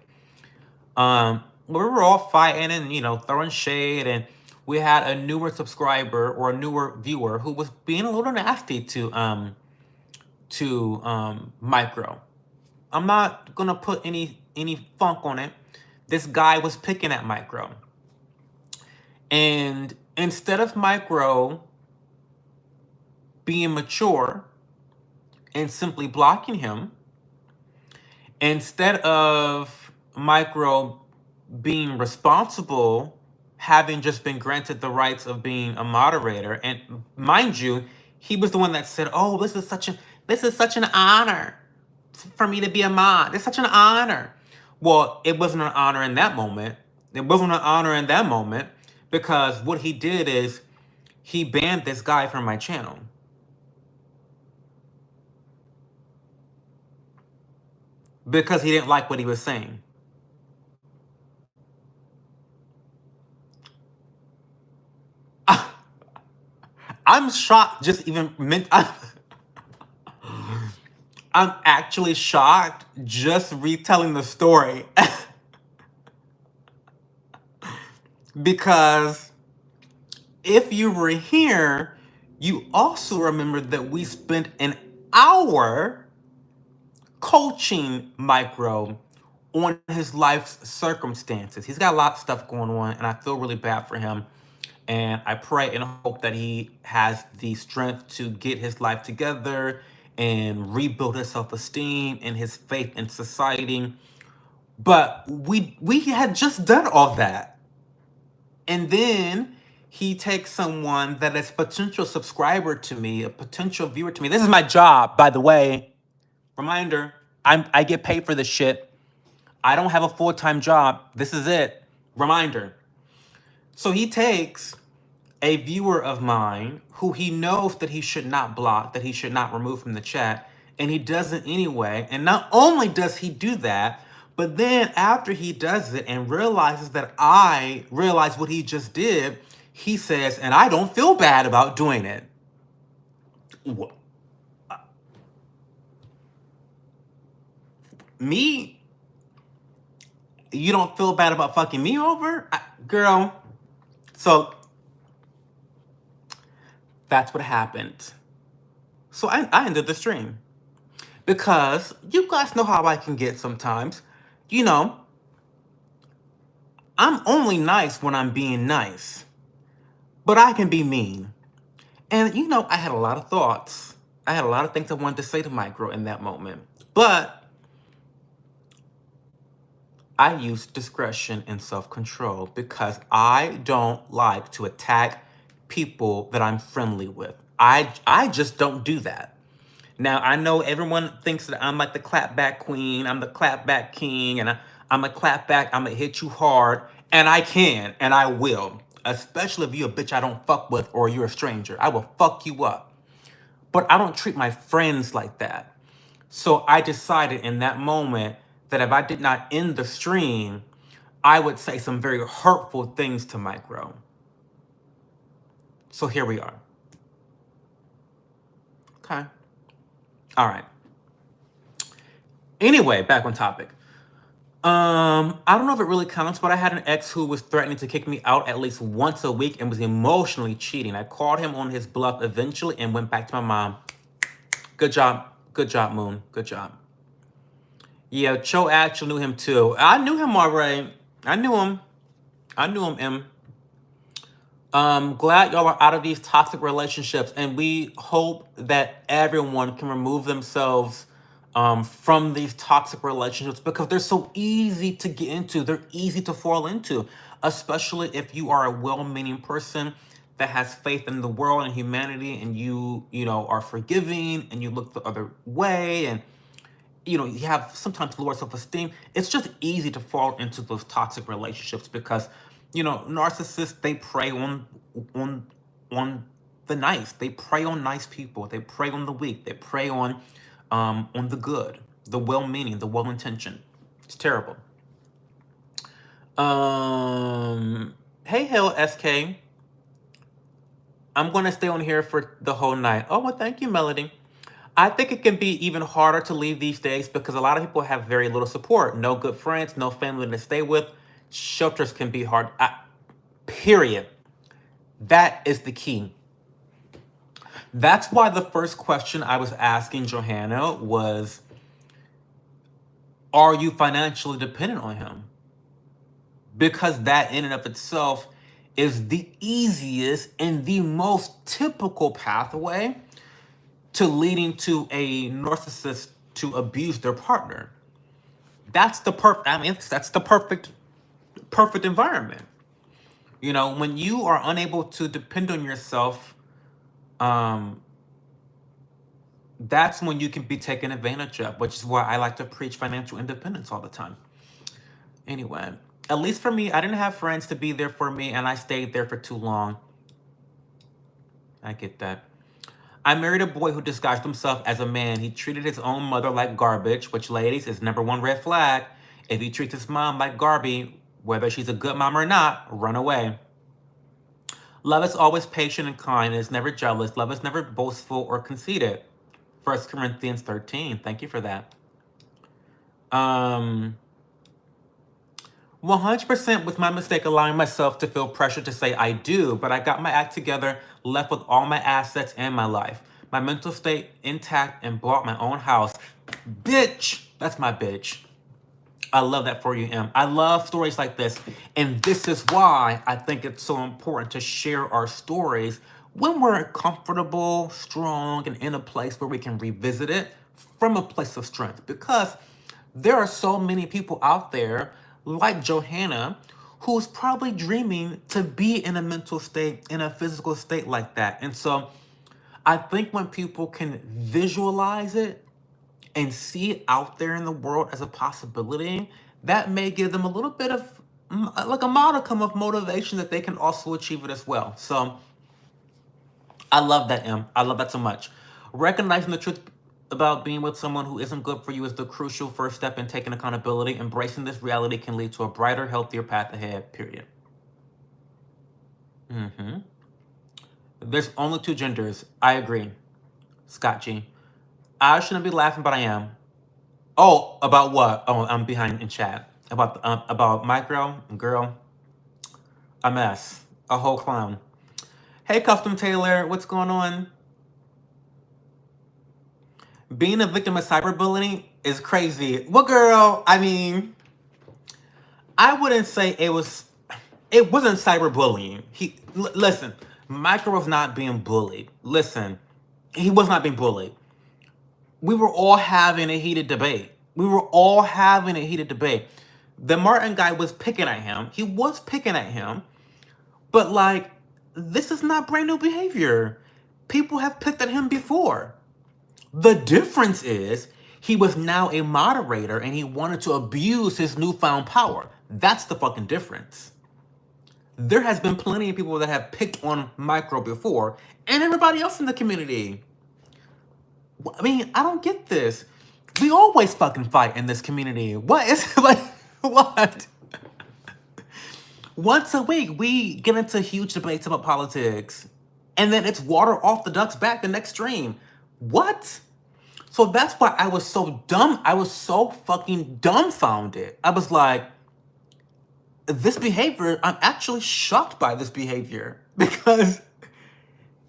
We were all fighting and, throwing shade, and we had a newer subscriber or a newer viewer who was being a little nasty to Micro. I'm not gonna put any funk on it. This guy was picking at Micro. And instead of Micro being mature and simply blocking him, instead of Micro being responsible, having just been granted the rights of being a moderator, and mind you, he was the one that said, "Oh, this is such an honor for me to be a mod. It's such an honor." Well, it wasn't an honor in that moment. It wasn't an honor in that moment because what he did is he banned this guy from my channel. Because he didn't like what he was saying. I'm shocked just even meant... I'm actually shocked just retelling the story. Because if you were here, you also remember that we spent an hour coaching Micro on his life's circumstances. He's got a lot of stuff going on, and I feel really bad for him. And I pray and hope that he has the strength to get his life together and rebuild his self-esteem and his faith in society. But we had just done all that. And then he takes someone that is a potential subscriber to me, a potential viewer to me. This is my job, by the way. Reminder, I get paid for this shit. I don't have a full-time job. This is it. Reminder. So he takes a viewer of mine who he knows that he should not block, that he should not remove from the chat, and he does it anyway. And not only does he do that, but then after he does it and realizes that I realize what he just did, he says, and I don't feel bad about doing it. Me? You don't feel bad about fucking me over? Girl. So that's what happened. So I ended the stream. Because you guys know how I can get sometimes. I'm only nice when I'm being nice. But I can be mean. And I had a lot of thoughts. I had a lot of things I wanted to say to Micro in that moment. But I use discretion and self-control because I don't like to attack people that I'm friendly with. I just don't do that. Now, I know everyone thinks that I'm like the clapback queen, I'm the clapback king, and I'm going to clap back. I'm going to hit you hard. And I can, and I will. Especially if you're a bitch I don't fuck with or you're a stranger. I will fuck you up. But I don't treat my friends like that. So I decided in that moment that if I did not end the stream, I would say some very hurtful things to Micro. So here we are. Okay. All right. Anyway, back on topic. I don't know if it really counts, but I had an ex who was threatening to kick me out at least once a week and was emotionally cheating. I called him on his bluff eventually and went back to my mom. Good job. Good job, Moon. Good job. Yeah, Cho actually knew him too. I knew him already. I knew him, M. Glad y'all are out of these toxic relationships, and we hope that everyone can remove themselves from these toxic relationships because they're so easy to get into. They're easy to fall into, especially if you are a well-meaning person that has faith in the world and humanity, and you know, are forgiving, and you look the other way, and you know, you have sometimes lower self-esteem. It's just easy to fall into those toxic relationships because, you know, narcissists, they prey on the nice. They prey on nice people. They prey on the weak. They prey on the good, the well-meaning, the well-intentioned. It's terrible. Hey, Hell SK. I'm going to stay on here for the whole night. Oh, well, thank you, Melody. I think it can be even harder to leave these days because a lot of people have very little support. No good friends, no family to stay with. Shelters can be hard. Period. That is the key. That's why the first question I was asking Johanna was, are you financially dependent on him? Because that in and of itself is the easiest and the most typical pathway to leading to a narcissist to abuse their partner. That's the that's the perfect environment. You know, when you are unable to depend on yourself, that's when you can be taken advantage of, which is why I like to preach financial independence all the time. Anyway, at least for me, I didn't have friends to be there for me, and I stayed there for too long. I get that. I married a boy who disguised himself as a man. He treated his own mother like garbage, which, ladies, is #1 red flag. If he treats his mom like Garby, whether she's a good mom or not, run away. Love is always patient and kind and is never jealous. Love is never boastful or conceited. 1 Corinthians 13. Thank you for that. 100% was my mistake allowing myself to feel pressure to say I do, but I got my act together, left with all my assets and my life. My mental state intact and bought my own house. Bitch! That's my bitch. I love that for you, M. I love stories like this, and this is why I think it's so important to share our stories when we're comfortable, strong, and in a place where we can revisit it from a place of strength, because there are so many people out there like Johanna, who's probably dreaming to be in a mental state, in a physical state like that. And so I think when people can visualize it and see it out there in the world as a possibility, that may give them a little bit of, like a modicum of motivation that they can also achieve it as well. So I love that, M. I love that so much. Recognizing the truth about being with someone who isn't good for you is the crucial first step in taking accountability. Embracing this reality can lead to a brighter, healthier path ahead, period. There's only 2 genders. I agree. Scott G. I shouldn't be laughing, but I am. Oh, about what? Oh, I'm behind in chat. About micro, girl, a mess. A whole clown. Hey, Custom Taylor, what's going on? Being a victim of cyberbullying is crazy. Well, girl, I mean, I wouldn't say it wasn't cyberbullying. Listen, Micro was not being bullied. Listen, he was not being bullied. We were all having a heated debate. The Martin guy was picking at him. He was picking at him. But, like, this is not brand new behavior. People have picked at him before. The difference is He was now a moderator and he wanted to abuse his newfound power. That's the fucking difference. There has been plenty of people that have picked on Micro before, and everybody else in the community. I mean, I don't get this. We always fucking fight in this community. What is like, what? Once a week, we get into huge debates about politics, and then it's water off the duck's back the next stream. What? So that's why I was so dumb. I was so fucking dumbfounded. I was like, this behavior, I'm actually shocked by this behavior because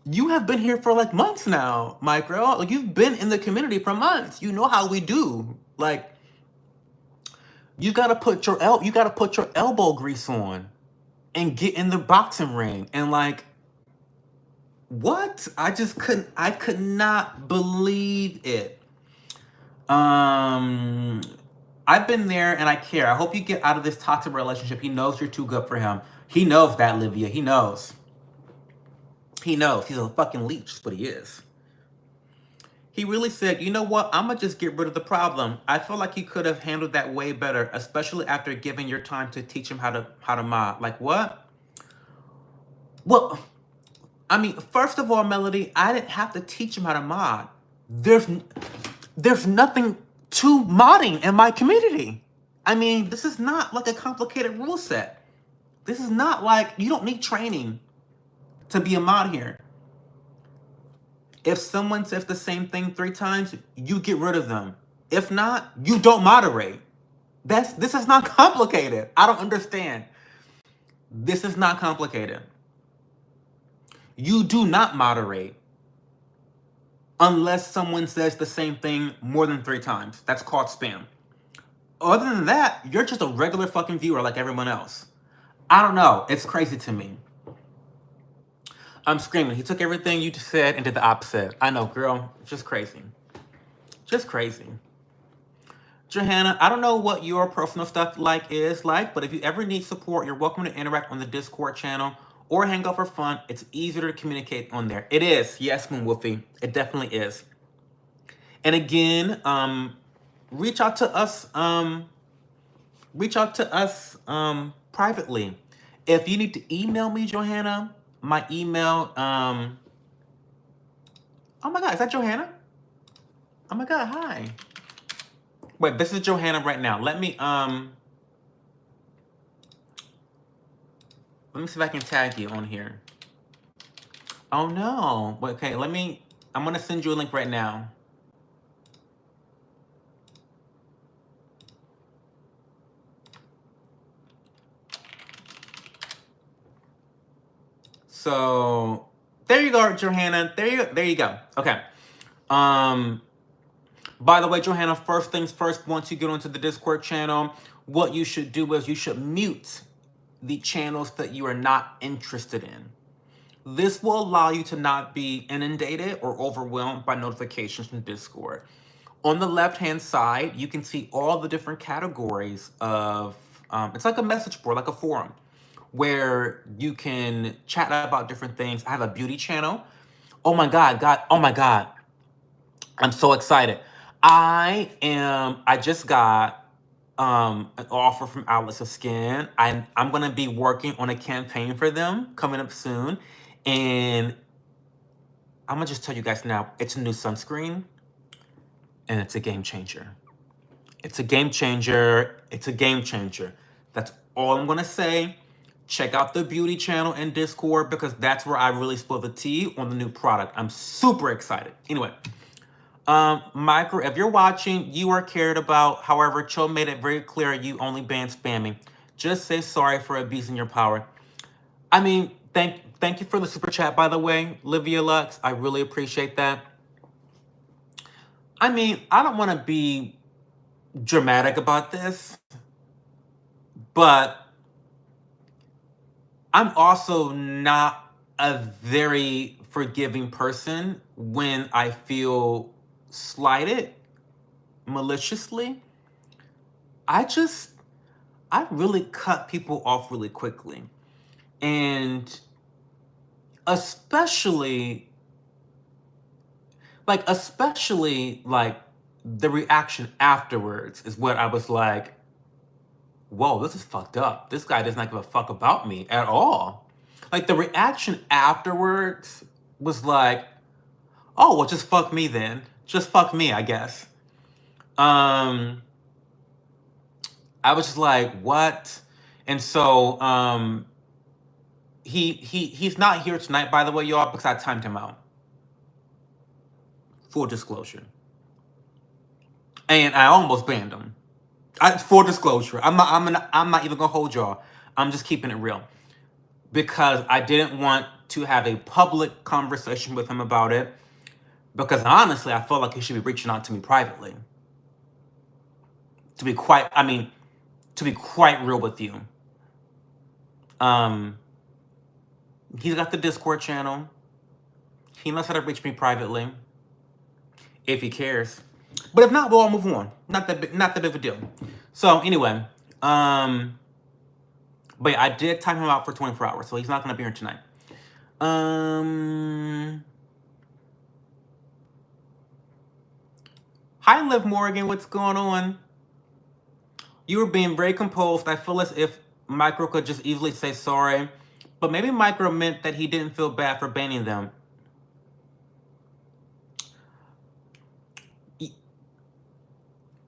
you have been here for like months now, Micro. Like, you've been in the community for months. You know how we do. Like, you gotta put your elbow grease on and get in the boxing ring. And like, what? I could not believe it. I've been there and I care. I hope you get out of this toxic relationship. He knows you're too good for him. He knows that, Livia. He knows. He knows. He's a fucking leech. That's what he is. He really said, you know what? I'm going to just get rid of the problem. I feel like you could have handled that way better, especially after giving your time to teach him how to mod. Like, what? Well, I mean, first of all, Melody, I didn't have to teach him how to mod. There's nothing to modding in my community. I mean, this is not like a complicated rule set. This is not like, you don't need training to be a mod here. If someone says the same thing 3 times, you get rid of them. If not, you don't moderate. This is not complicated. I don't understand. This is not complicated. You do not moderate unless someone says the same thing more than 3 times. That's called spam. Other than that, you're just a regular fucking viewer like everyone else. I don't know. It's crazy to me. I'm screaming. He took everything you just said and did the opposite. I know, girl. It's just crazy. Just crazy. Johanna, I don't know what your personal stuff is like, but if you ever need support, you're welcome to interact on the Discord channel or hang out for fun. It's easier to communicate on there. It is. Yes, Moon Wolfie. It definitely is. And again, reach out to us. Privately. If you need to email me, Johanna, my email. Oh my God, is that Johanna? Oh my God, hi. Wait, this is Johanna right now. Let me see if I can tag you on here. Oh no. Okay, I'm gonna send you a link right now. So there you go, Johanna. There you go. Okay. By the way, Johanna, first things first, once you get onto the Discord channel, what you should do is you should mute the channels that you are not interested in. This will allow you to not be inundated or overwhelmed by notifications from Discord. On the left-hand side, you can see all the different categories of, it's like a message board, like a forum, where you can chat about different things. I have a beauty channel. Oh my God, oh my God. I'm so excited. I just got an offer from Outlets of Skin. I'm gonna be working on a campaign for them coming up soon. And I'm gonna just tell you guys now, it's a new sunscreen and it's a game changer. It's a game changer. It's a game changer. That's all I'm gonna say. Check out the beauty channel and Discord because that's where I really spill the tea on the new product. I'm super excited. Anyway, Micro, if you're watching, you are cared about. However, Cho made it very clear you only ban spamming. Just say sorry for abusing your power. I mean, thank you for the super chat, by the way, Livia Lux. I really appreciate that. I mean, I don't want to be dramatic about this, but I'm also not a very forgiving person when I feel slighted maliciously. I really cut people off really quickly. And especially like the reaction afterwards is what I was like, whoa, this is fucked up. This guy does not give a fuck about me at all. Like, the reaction afterwards was like, oh, well, just fuck me then. Just fuck me, I guess. I was just like, what? And so he's not here tonight, by the way, y'all, because I timed him out. Full disclosure. And I almost banned him. Full disclosure. I'm not even gonna hold y'all. I'm just keeping it real. Because I didn't want to have a public conversation with him about it. Because honestly, I felt like he should be reaching out to me privately. To be quite real with you. He's got the Discord channel. He knows how to reach me privately. If he cares. But if not, we'll all move on. Not that big of a deal. So anyway, but yeah, I did time him out for 24 hours, so he's not gonna be here tonight. Hi, Liv Morgan, what's going on? You were being very composed. I feel as if Micro could just easily say sorry, but maybe Micro meant that he didn't feel bad for banning them.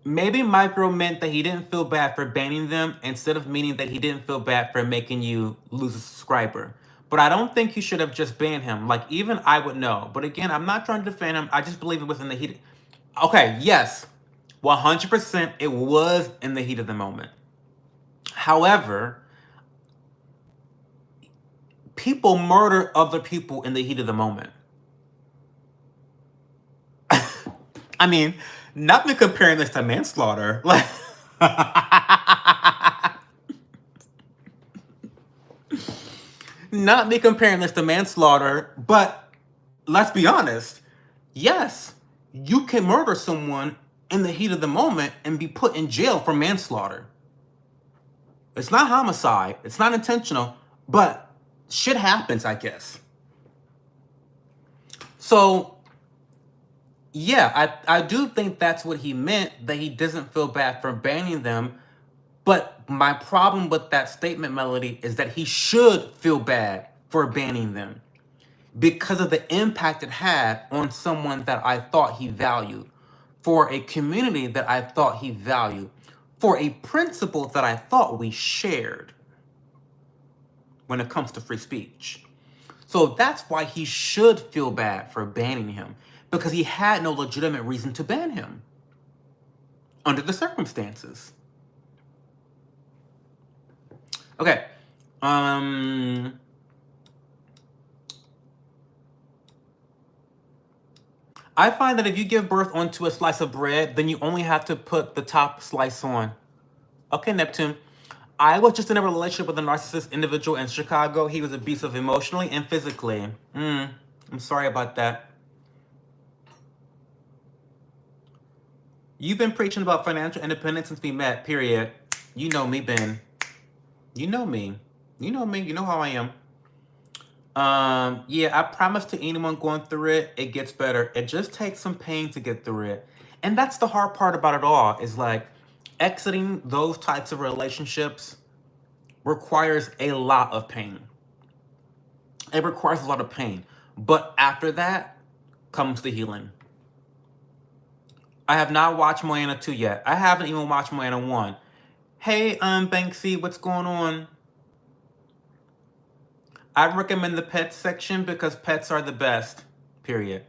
Maybe Micro meant that he didn't feel bad for banning them instead of meaning that he didn't feel bad for making you lose a subscriber. But I don't think you should have just banned him. Like, even I would know. But again, I'm not trying to defend him. I just believe it was in the heat. Okay, yes. 100% it was in the heat of the moment. However, people murder other people in the heat of the moment. I mean, not me comparing this to manslaughter. Like, not me comparing this to manslaughter, but let's be honest. Yes, you can murder someone in the heat of the moment and be put in jail for manslaughter. It's not homicide. It's not intentional, but shit happens, I guess. So, yeah, I do think that's what he meant, that he doesn't feel bad for banning them. But my problem with that statement, Melody, is that he should feel bad for banning them because of the impact it had on someone that I thought he valued, for a community that I thought he valued, for a principle that I thought we shared when it comes to free speech. So that's why he should feel bad for banning him, because he had no legitimate reason to ban him under the circumstances. Okay. I find that if you give birth onto a slice of bread, then you only have to put the top slice on. Okay, Neptune. I was just in a relationship with a narcissist individual in Chicago. He was abusive emotionally and physically. I'm sorry about that. You've been preaching about financial independence since we met, period. You know me, Ben. You know me. You know me. You know how I am. Yeah, I promise to anyone going through it, it gets better. It just takes some pain to get through it. And that's the hard part about it all, is like exiting those types of relationships requires a lot of pain. It requires a lot of pain. But after that comes the healing. I have not watched Moana 2 yet. I haven't even watched Moana 1. Hey, Banksy, what's going on? I recommend the pets section because pets are the best, period.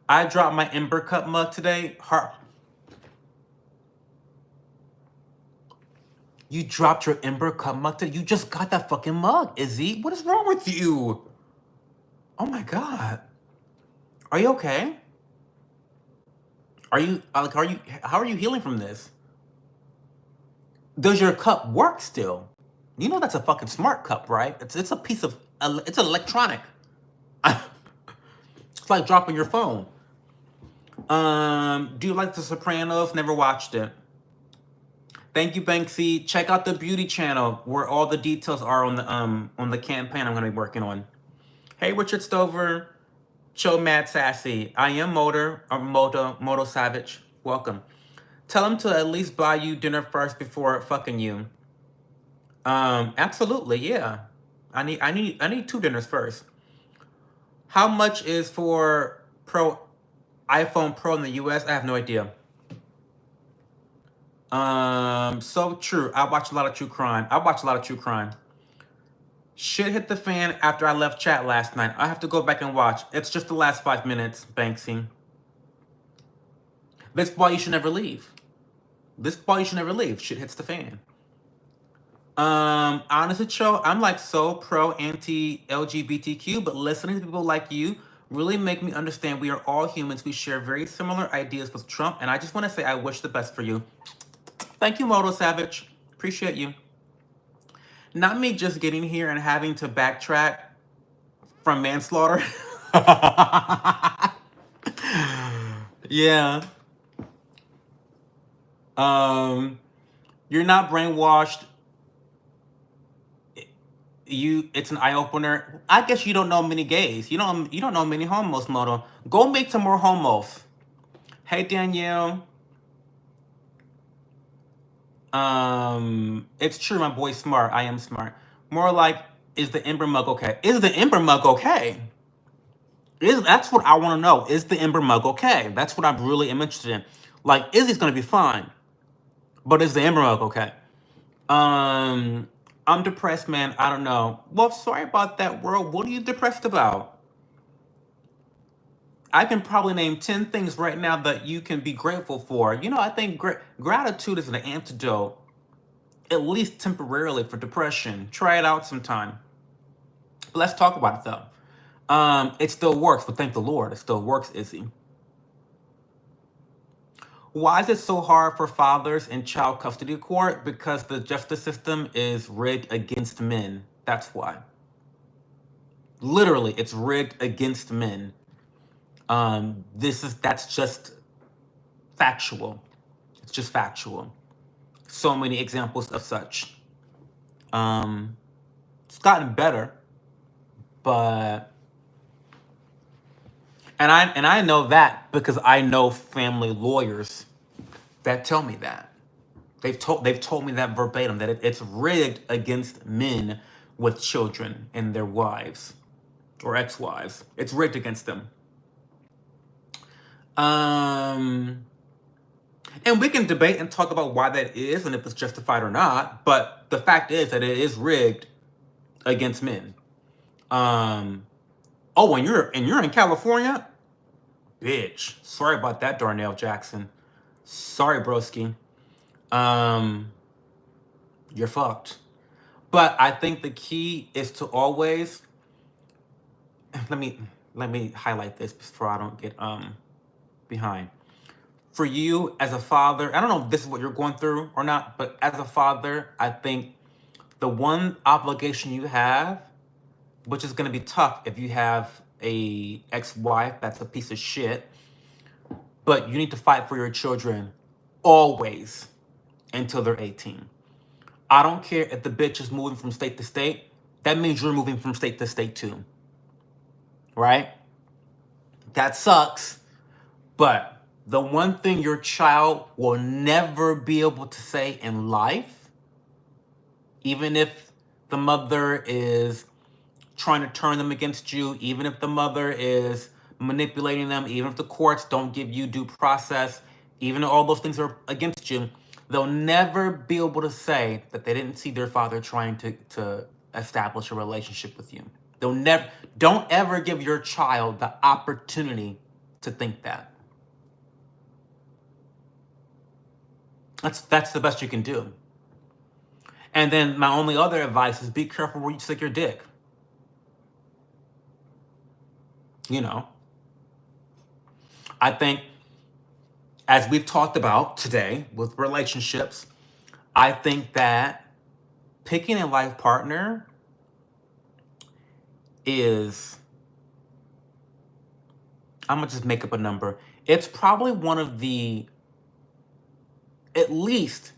I dropped my Ember Cup mug today. You dropped your Ember Cup mug today? You just got that fucking mug, Izzy. What is wrong with you? Oh my God. Are you okay? How are you healing from this? Does your cup work still? You know that's a fucking smart cup, right? It's a piece of, it's electronic. It's like dropping your phone. Do you like The Sopranos? Never watched it. Thank you, Banksy. Check out the beauty channel where all the details are on the campaign I'm gonna be working on. Hey, Richard Stover. Cho Mad Sassy. I am Moto Savage. Welcome. Tell him to at least buy you dinner first before fucking you. Absolutely, yeah. I need 2 dinners first. How much is for iPhone Pro in the US? I have no idea. So true. I watch a lot of true crime. Shit hit the fan after I left chat last night. I have to go back and watch. It's just the last 5 minutes, Banksy. That's why you should never leave. Shit hits the fan. Honestly, Cho, I'm like so pro anti LGBTQ, but listening to people like you really make me understand we are all humans. We share very similar ideas with Trump, and I just want to say I wish the best for you. Thank you, Moto Savage. Appreciate you. Not me just getting here and having to backtrack from manslaughter. Yeah. You're not brainwashed. It's an eye opener. I guess you don't know many gays. You don't know many homos, Moto. Go make some more homos. Hey, Danielle. It's true, my boy's smart. I am smart. More like, is the Ember mug okay? Is the Ember mug okay? That's what I want to know. Is the Ember mug okay? That's what I really am interested in. Like, Izzy's gonna be fine, but is the Ember mug okay? I'm depressed, man. I don't know. Well, sorry about that, world. What are you depressed about? I can probably name 10 things right now that you can be grateful for. You know, I think gratitude is an antidote, at least temporarily, for depression. Try it out sometime. But let's talk about it, though. It still works, but thank the Lord, it still works, Izzy. Why is it so hard for fathers in child custody court? Because the justice system is rigged against men. That's why. Literally, it's rigged against men. That's just factual. It's just factual. So many examples of such. It's gotten better, but and I know that because I know family lawyers that tell me that. They've told me that verbatim, that it's rigged against men with children and their wives or ex-wives. It's rigged against them. And we can debate and talk about why that is and if it's justified or not, but the fact is that it is rigged against men. Oh, and you're in California? Bitch. Sorry about that, Darnell Jackson. Sorry, broski. You're fucked. But I think the key is to always let me highlight this before I don't get behind. For you as a father, I don't know if this is what you're going through or not, but as a father, I think the one obligation you have, which is going to be tough if you have a ex-wife that's a piece of shit, but you need to fight for your children always until they're 18. I don't care if the bitch is moving from state to state. That means you're moving from state to state too. Right? That sucks. But the one thing your child will never be able to say in life, even if the mother is trying to turn them against you, even if the mother is manipulating them, even if the courts don't give you due process, even if all those things are against you, they'll never be able to say that they didn't see their father trying to establish a relationship with you. Don't ever give your child the opportunity to think that. That's the best you can do. And then my only other advice is be careful where you stick your dick. You know, I think, as we've talked about today with relationships, I think that picking a life partner is, I'm gonna just make up a number. It's probably one of the at least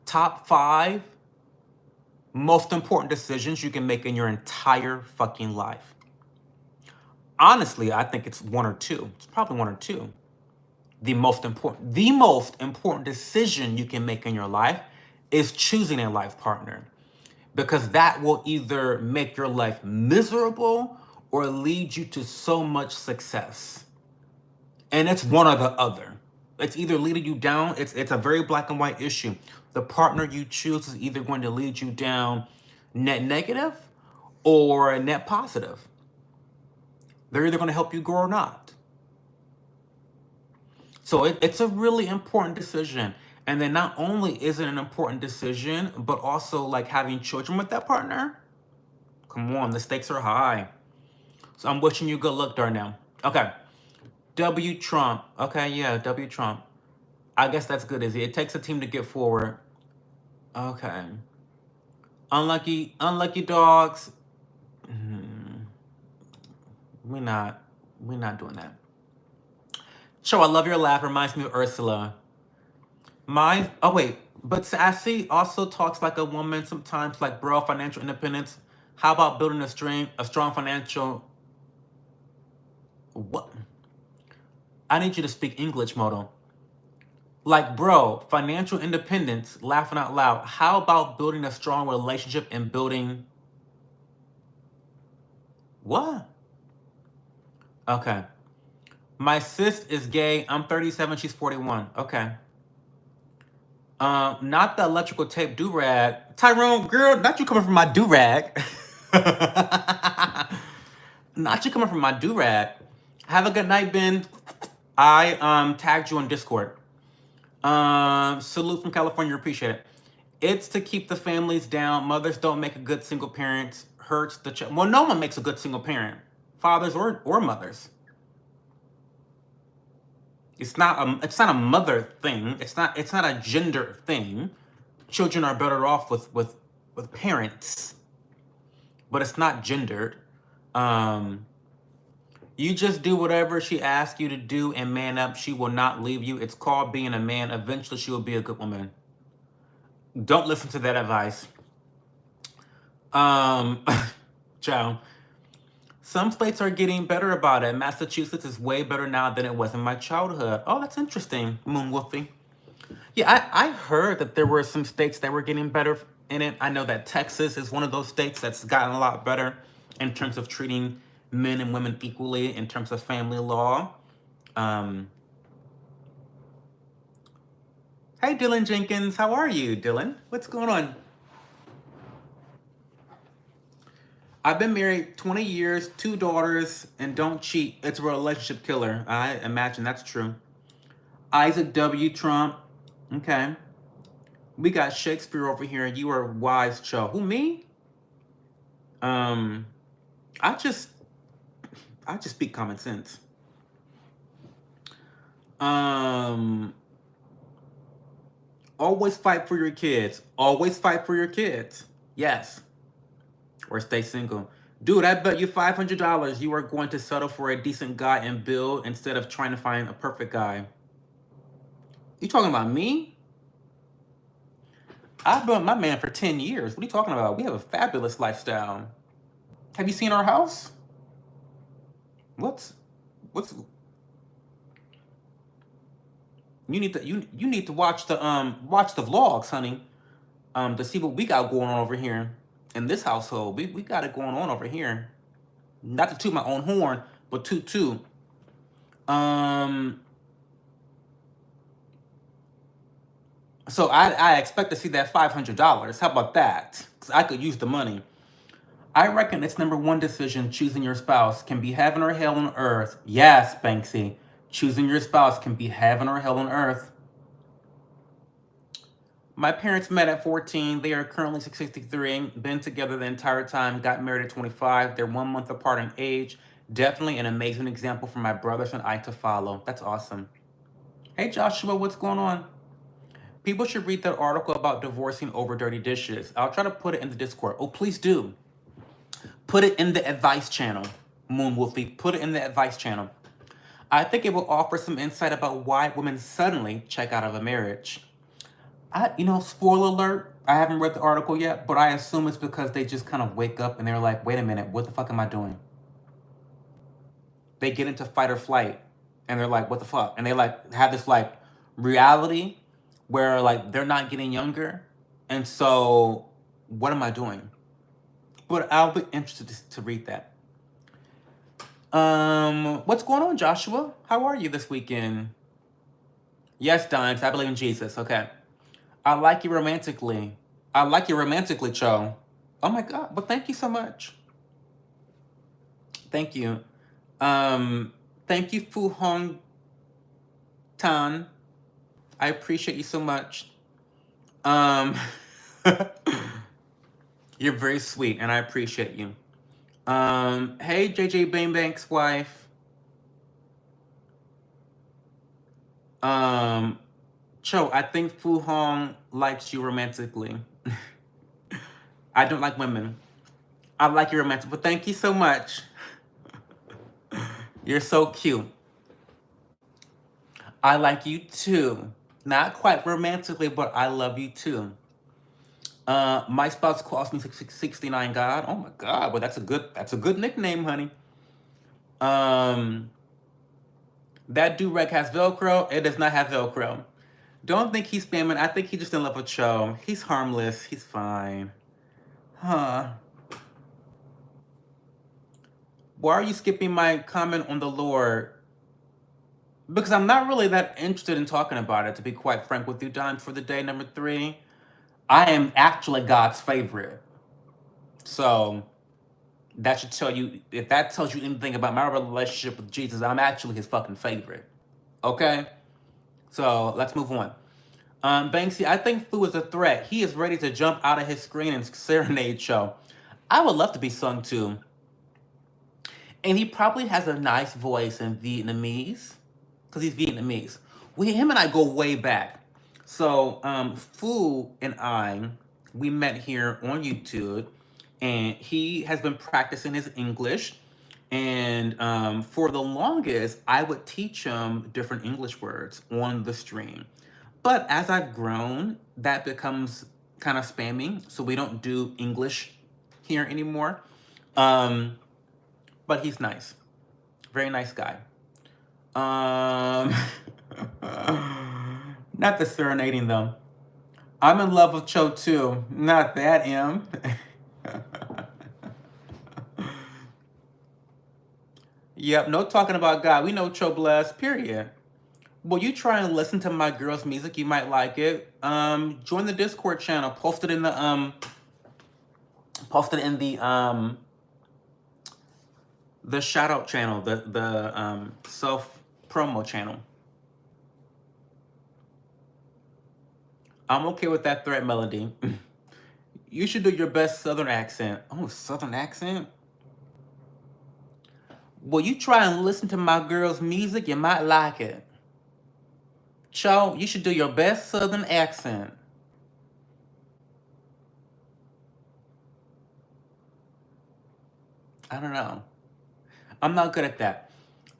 top 5 most important decisions you can make in your entire fucking life. Honestly, I think it's one or two. It's probably one or two. The most important decision you can make in your life is choosing a life partner, because that will either make your life miserable or lead you to so much success. And it's one or the other. It's either leading you down, it's a very black and white issue. The partner you choose is either going to lead you down net negative or net positive. They're either going to help you grow or not. So it's a really important decision. And then not only is it an important decision, but also like having children with that partner. Come on, the stakes are high. So I'm wishing you good luck, Darnell. Okay. W. Trump. Okay, yeah, W. Trump. I guess that's good, Izzy. It takes a team to get forward. Okay. Unlucky dogs. We're not doing that. Show, I love your laugh. Reminds me of Ursula. But Sassy also talks like a woman sometimes, like, bro, financial independence. How about building a strong financial... What? I need you to speak English, Moto. Like, bro, financial independence, laughing out loud. How about building a strong relationship and building... What? Okay. My sis is gay. I'm 37. She's 41. Okay. Not the electrical tape do-rag. Tyrone, girl, not you coming from my do-rag. Not you coming from my do-rag. Have a good night, Ben. I tagged you on Discord. Salute from California. Appreciate it. It's to keep the families down. Mothers don't make a good single parent. Hurts the child. Well, no one makes a good single parent. Fathers or mothers. It's not a mother thing. It's not a gender thing. Children are better off with parents, but it's not gendered. You just do whatever she asks you to do and man up. She will not leave you. It's called being a man. Eventually, she will be a good woman. Don't listen to that advice. Ciao. Some states are getting better about it. Massachusetts is way better now than it was in my childhood. Oh, that's interesting, Moon Wolfie. Yeah, I heard that there were some states that were getting better in it. I know that Texas is one of those states that's gotten a lot better in terms of treating men and women equally in terms of family law. Hey, Dylan Jenkins. How are you, Dylan? What's going on? I've been married 20 years, 2 daughters, and don't cheat. It's a relationship killer. I imagine that's true. Isaac W. Trump. Okay. We got Shakespeare over here. You are wise, Cho. Who, me? I just speak common sense. Always fight for your kids. Always fight for your kids. Yes. Or stay single. Dude, I bet you $500 you are going to settle for a decent guy and build instead of trying to find a perfect guy. You talking about me? I've been my man for 10 years. What are you talking about? We have a fabulous lifestyle. Have you seen our house? What's you need to watch the vlogs, honey. To see what we got going on over here in this household. We got it going on over here. Not to toot my own horn, but toot. So I expect to see that $500. How about that? 'Cause I could use the money. I reckon it's #1 decision. Choosing your spouse can be heaven or hell on earth. Yes, Banksy. Choosing your spouse can be heaven or hell on earth. My parents met at 14. They are currently 63. Been together the entire time. Got married at 25. They're 1 month apart in age. Definitely an amazing example for my brothers and I to follow. That's awesome. Hey, Joshua, what's going on? People should read that article about divorcing over dirty dishes. I'll try to put it in the Discord. Oh, please do. Put it in the advice channel, Moon Wolfie. Put it in the advice channel. I think it will offer some insight about why women suddenly check out of a marriage. Spoiler alert, I haven't read the article yet, but I assume it's because they just kind of wake up and they're like, wait a minute, what the fuck am I doing? they get into fight or flight, and they're like, what the fuck? And they like have this like reality where like they're not getting younger, and so what am I doing? But I'll be interested to read that. What's going on, Joshua? How are you this weekend? Yes, Dimes, I believe in Jesus. Okay. I like you romantically. I like you romantically, Cho. Oh my God. Well, thank you so much. Thank you. Thank you, Fu Hong Tan. I appreciate you so much. You're very sweet, and I appreciate you. Hey, JJ Bank's wife. Cho, I think Fu Hong likes you romantically. I don't like women. I like you romantic, but thank you so much. You're so cute. I like you too. Not quite romantically, but I love you too. My spouse calls me 69 God. Oh my God, well that's a good nickname, honey. That do-rag has Velcro. It does not have Velcro. Don't think he's spamming. I think he's just in love with Cho. He's harmless. He's fine. Huh. Why are you skipping my comment on the Lord? Because I'm not really that interested in talking about it, to be quite frank with you, Don, for the day number 3. I am actually God's favorite. So that should tell you, if that tells you anything about my relationship with Jesus, I'm actually his fucking favorite. Okay? So let's move on. Banksy, I think Fu is a threat. He is ready to jump out of his screen and serenade Cho. I would love to be sung to. And he probably has a nice voice in Vietnamese, because he's Vietnamese. Him and I go way back. So Fu and I, we met here on YouTube, and he has been practicing his English. And for the longest, I would teach him different English words on the stream. But as I've grown, that becomes kind of spammy. So we don't do English here anymore. But he's nice. Very nice guy. Not the serenading though. I'm in love with Cho too. Not that, M. Yep, no talking about God. We know Cho blessed, period. Well, you try and listen to my girl's music. You might like it. Join the Discord channel. Post it in the shout out channel, the self promo channel. I'm okay with that threat, Melody. You should do your best Southern accent. Oh, Southern accent? Well, you try and listen to my girl's music. You might like it. Cho, you should do your best Southern accent. I don't know. I'm not good at that.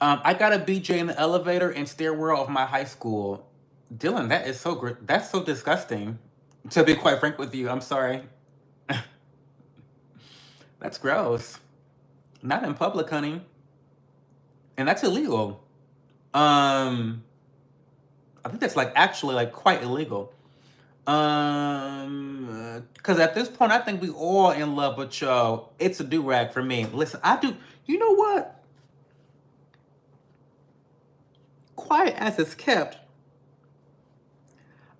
I got a BJ in the elevator and stairwell of my high school. Dylan, that is so great. That's so disgusting. To be quite frank with you, I'm sorry. That's gross. Not in public, honey. And that's illegal. I think that's like actually like quite illegal. Because at this point, I think we all in love with Cho. It's a do-rag for me. Listen, I do. You know what? Quiet as it's kept,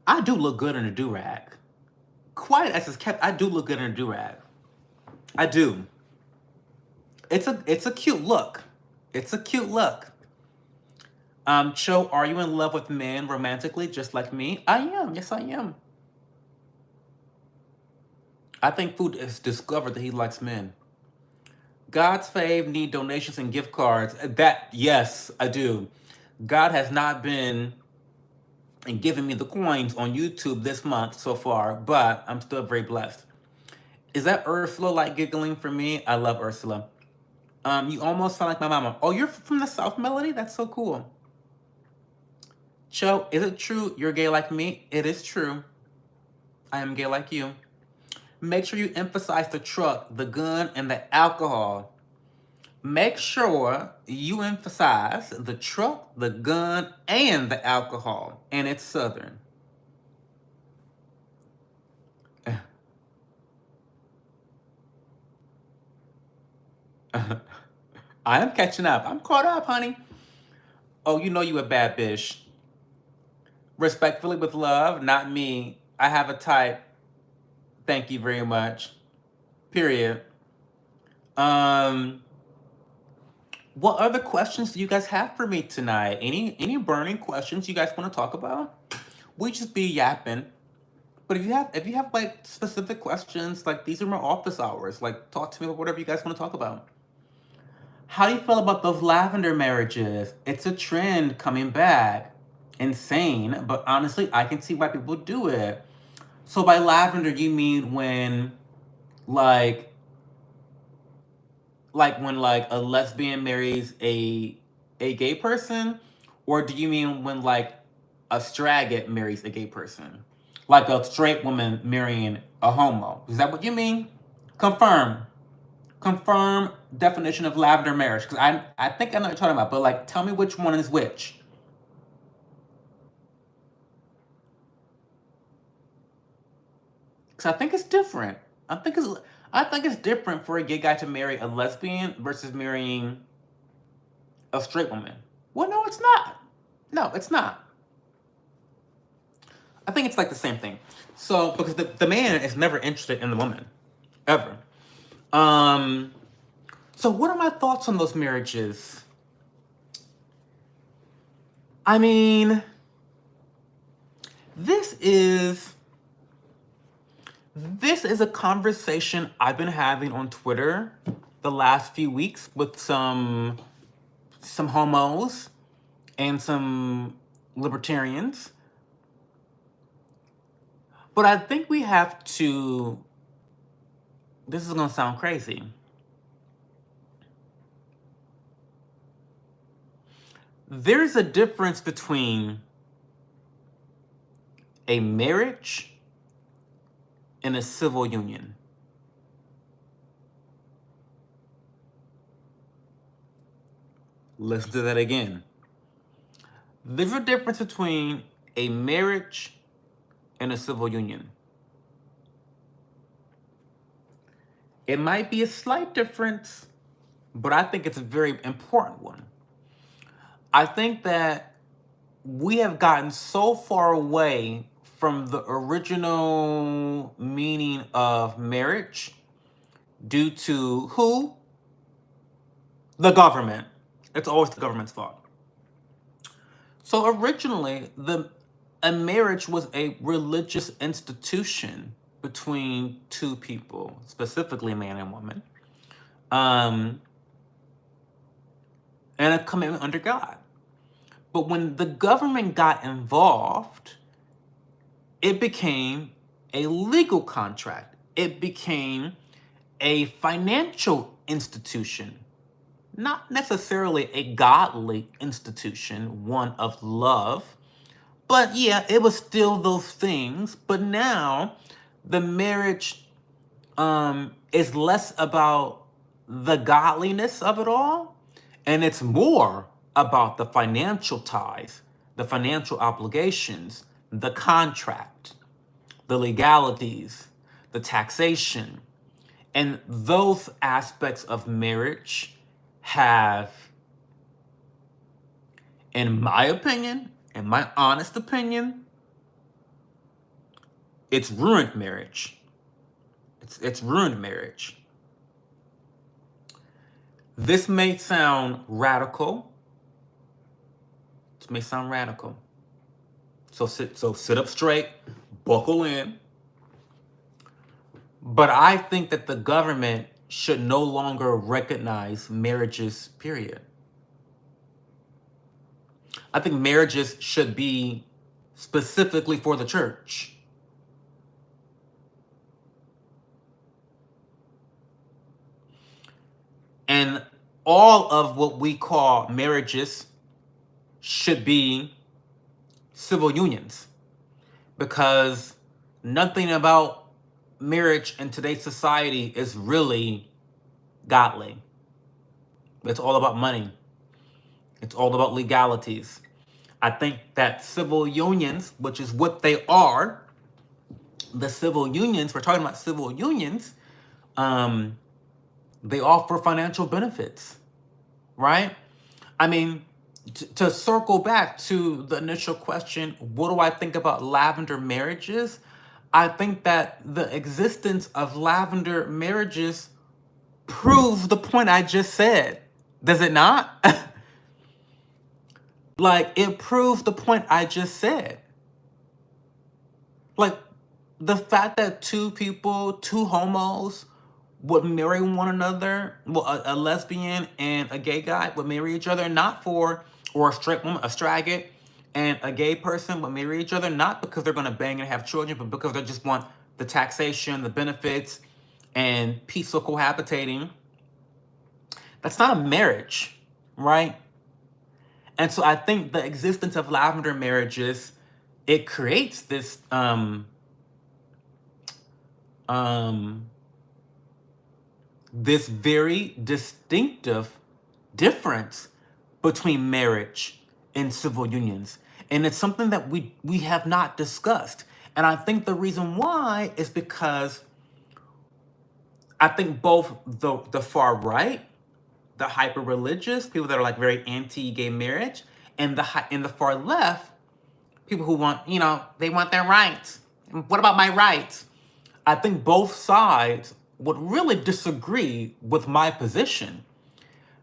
I do look good in a do-rag. Quiet as it's kept, I do look good in a do-rag. I do. It's a cute look. It's a cute look. Cho, are you in love with men romantically, just like me? I am. Yes, I am. I think Food has discovered that he likes men. God's fave need donations and gift cards. Yes, I do. God has not been giving me the coins on YouTube this month so far, but I'm still very blessed. Is that Ursula like giggling for me? I love Ursula. You almost sound like my mama. Oh, you're from the South, Melody? That's so cool. Cho, is it true you're gay like me? It is true. I am gay like you. Make sure you emphasize the truck, the gun, and the alcohol. make sure you emphasize the truck, the gun, and the alcohol. And it's Southern. I am catching up. I'm caught up, honey. Oh, you know you a bad bitch. Respectfully with love, not me. I have a type. Thank you very much. Period. Um, what other questions do you guys have for me tonight? Any burning questions you guys want to talk about? We just be yapping. But if you have like specific questions, like these are my office hours. Like talk to me about whatever you guys want to talk about. How do you feel about those lavender marriages? It's a trend coming back. Insane, but honestly, I can see why people do it. So by lavender, you mean when like when a lesbian marries a gay person, or do you mean when like a straight marries a gay person, like a straight woman marrying a homo? Is that what you mean? Confirm. Confirm definition of lavender marriage, because I think I know what you're talking about, but like tell me which one is which. Because I think it's different. I think it's I think it's different for a gay guy to marry a lesbian versus marrying a straight woman. Well, no, it's not. No, it's not. I think it's like the same thing. So because the man is never interested in the woman, ever. Um. So what are my thoughts on those marriages? I mean, this is this is a conversation I've been having on Twitter the last few weeks with some homos and some libertarians. But I think we have to, this is going to sound crazy. There's a difference between a marriage and a civil union. Let's do that again. There's a difference between a marriage and a civil union. It might be a slight difference, but I think it's a very important one. I think that we have gotten so far away from the original meaning of marriage due to who? The government. It's always the government's fault. So originally, a marriage was a religious institution between two people, specifically a man and woman, um, and a commitment under God. But when the government got involved, it became a legal contract. It became a financial institution, not necessarily a godly institution, one of love. But yeah, it was still those things. But now the marriage is less about the godliness of it all, and it's more about the financial ties, the financial obligations, the contract, the legalities, the taxation. And those aspects of marriage have, in my opinion, in my honest opinion, it's ruined marriage. It's ruined marriage. This may sound radical. This may sound radical. So sit up straight, buckle in. But I think that the government should no longer recognize marriages, period. I think marriages should be specifically for the church. And all of what we call marriages should be civil unions, because nothing about marriage in today's society is really godly. It's all about money. It's all about legalities. I think that civil unions, which is what they are, the civil unions, we're talking about civil unions, they offer financial benefits, right? I mean, to circle back to the initial question, what do I think about lavender marriages? I think that the existence of lavender marriages proves the point I just said. Does it not? Like, it proves the point I just said. Like, the fact that two people, two homos, would marry one another, well, a lesbian and a gay guy would marry each other, not for, or a straight woman, a straggot, and a gay person would marry each other, not because they're going to bang and have children, but because they just want the taxation, the benefits, and peaceful cohabitating. That's not a marriage, right? And so I think the existence of lavender marriages, it creates this this very distinctive difference between marriage and civil unions. And it's something that we have not discussed. And I think the reason why is because I think both the far right, the hyper-religious, people that are like very anti-gay marriage, and the far left, people who want, they want their rights. What about my rights? I think both sides would really disagree with my position,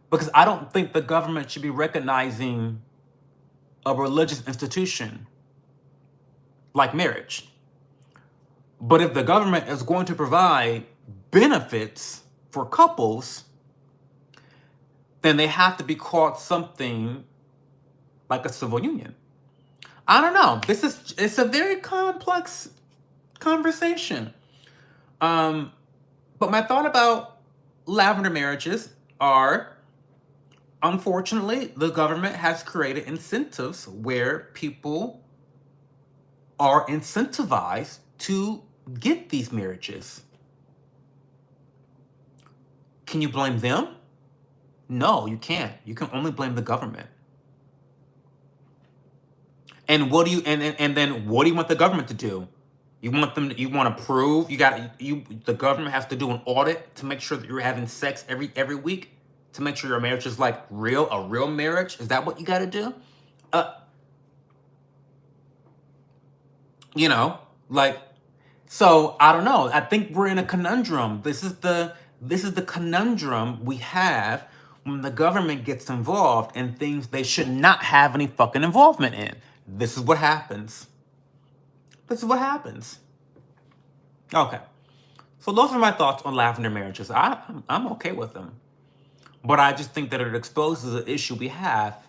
because I don't think the government should be recognizing a religious institution like marriage. But if the government is going to provide benefits for couples, then they have to be called something like a civil union. I don't know. It's a very complex conversation. But my thought about lavender marriages are, unfortunately, the government has created incentives where people are incentivized to get these marriages. Can you blame them? No, you can't. You can only blame the government. And what do you and then what do you want the government to do? You want to prove the government has to do an audit to make sure that you're having sex every week, to make sure your marriage is like a real marriage? Is that what you got to do? So I don't know. I think we're in a conundrum. This is the conundrum we have when the government gets involved in things they should not have any fucking involvement in. This is what happens. This is what happens. Okay. So those are my thoughts on lavender marriages. I'm okay with them. But I just think that it exposes an issue we have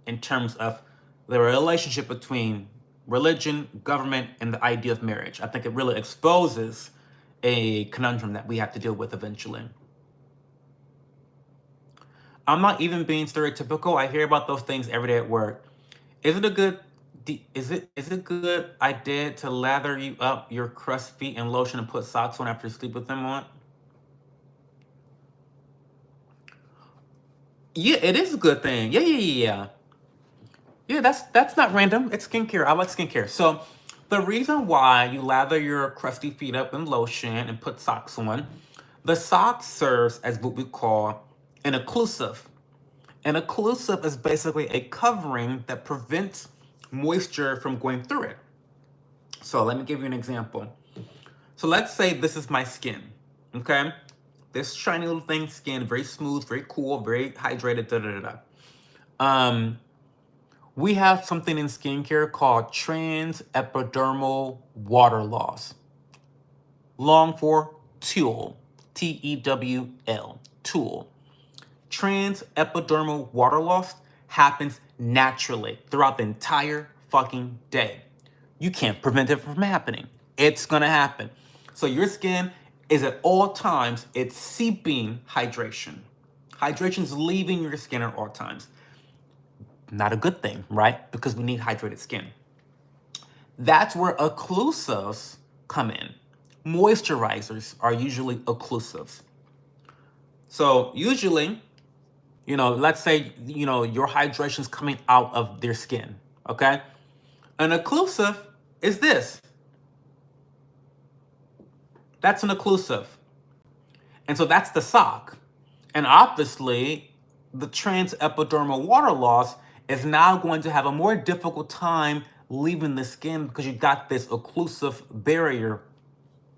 in terms of the relationship between religion, government, and the idea of marriage. I think it really exposes a conundrum that we have to deal with eventually. I'm not even being stereotypical. I hear about those things every day at work. Is it a good idea to lather you up your crust feet in lotion and put socks on after you sleep with them on? Yeah, it is a good thing. Yeah. Yeah, that's not random. It's skincare. I like skincare. So the reason why you lather your crusty feet up in lotion and put socks on, the sock serves as what we call an occlusive. An occlusive is basically a covering that prevents moisture from going through it. So let me give you an example. So let's say this is my skin, okay? This shiny little thing, skin, very smooth, very cool, very hydrated, we have something in skincare called trans-epidermal water loss, long for TEWL, T-E-W-L, TEWL. Trans-epidermal water loss happens naturally throughout the entire fucking day. You can't prevent it from happening. It's gonna happen. So your skin is at all times, it's seeping hydration. Hydration's leaving your skin at all times. Not a good thing, right? Because we need hydrated skin. That's where occlusives come in. Moisturizers are usually occlusives. So usually, Let's say, your hydration's coming out of their skin, okay? An occlusive is this. That's an occlusive. And so that's the sock. And obviously, the transepidermal water loss is now going to have a more difficult time leaving the skin because you've got this occlusive barrier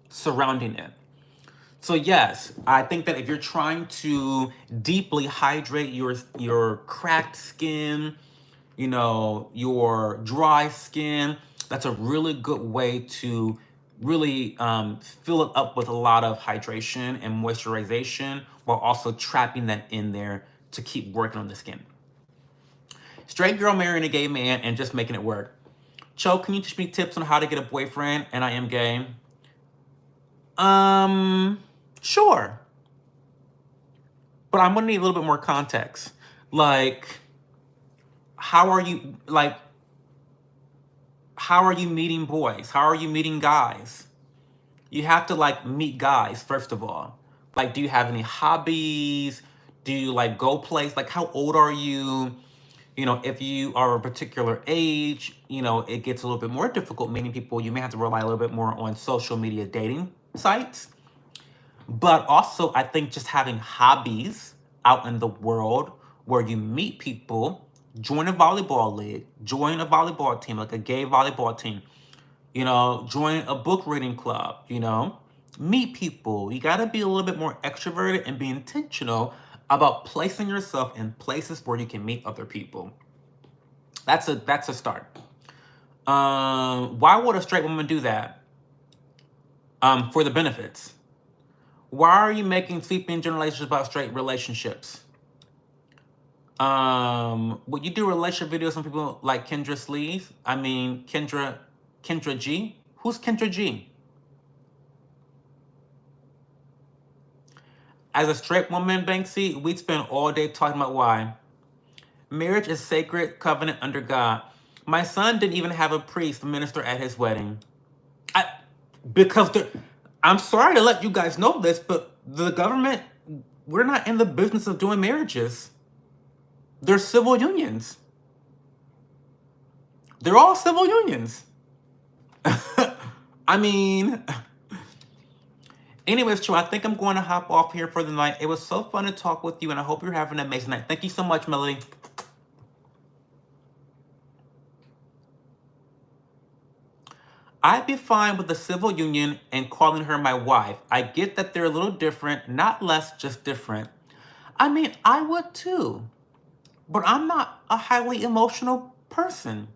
surrounding it. So yes, I think that if you're trying to deeply hydrate your cracked skin, your dry skin, that's a really good way to really fill it up with a lot of hydration and moisturization while also trapping that in there to keep working on the skin. Straight girl marrying a gay man and just making it work. Cho, can you teach me tips on how to get a boyfriend and I am gay? Sure. But I'm gonna need a little bit more context. Like, how are you meeting boys? How are you meeting guys? You have to meet guys, first of all. Do you have any hobbies? Do you go place? How old are you? If you are a particular age, it gets a little bit more difficult meeting people. You may have to rely a little bit more on social media dating sites. But also, I think just having hobbies out in the world where you meet people, join a volleyball league, join a volleyball team, like a gay volleyball team, join a book reading club, meet people. You got to be a little bit more extroverted and be intentional about placing yourself in places where you can meet other people. That's a start. Why would a straight woman do that? For the benefits. Why are you making sweeping generalizations about straight relationships? Would you do relationship videos on people like Kendra Sleeve? I mean, Kendra G? Who's Kendra G? As a straight woman, Banksy, we'd spend all day talking about why. Marriage is sacred covenant under God. My son didn't even have a priest minister at his wedding. I'm sorry to let you guys know this, but the government, we're not in the business of doing marriages. They're civil unions. They're all civil unions. I mean, anyways, Cho, I think I'm going to hop off here for the night. It was so fun to talk with you, and I hope you're having an amazing night. Thank you so much, Melody. I'd be fine with the civil union and calling her my wife. I get that they're a little different, not less, just different. I mean, I would too, but I'm not a highly emotional person.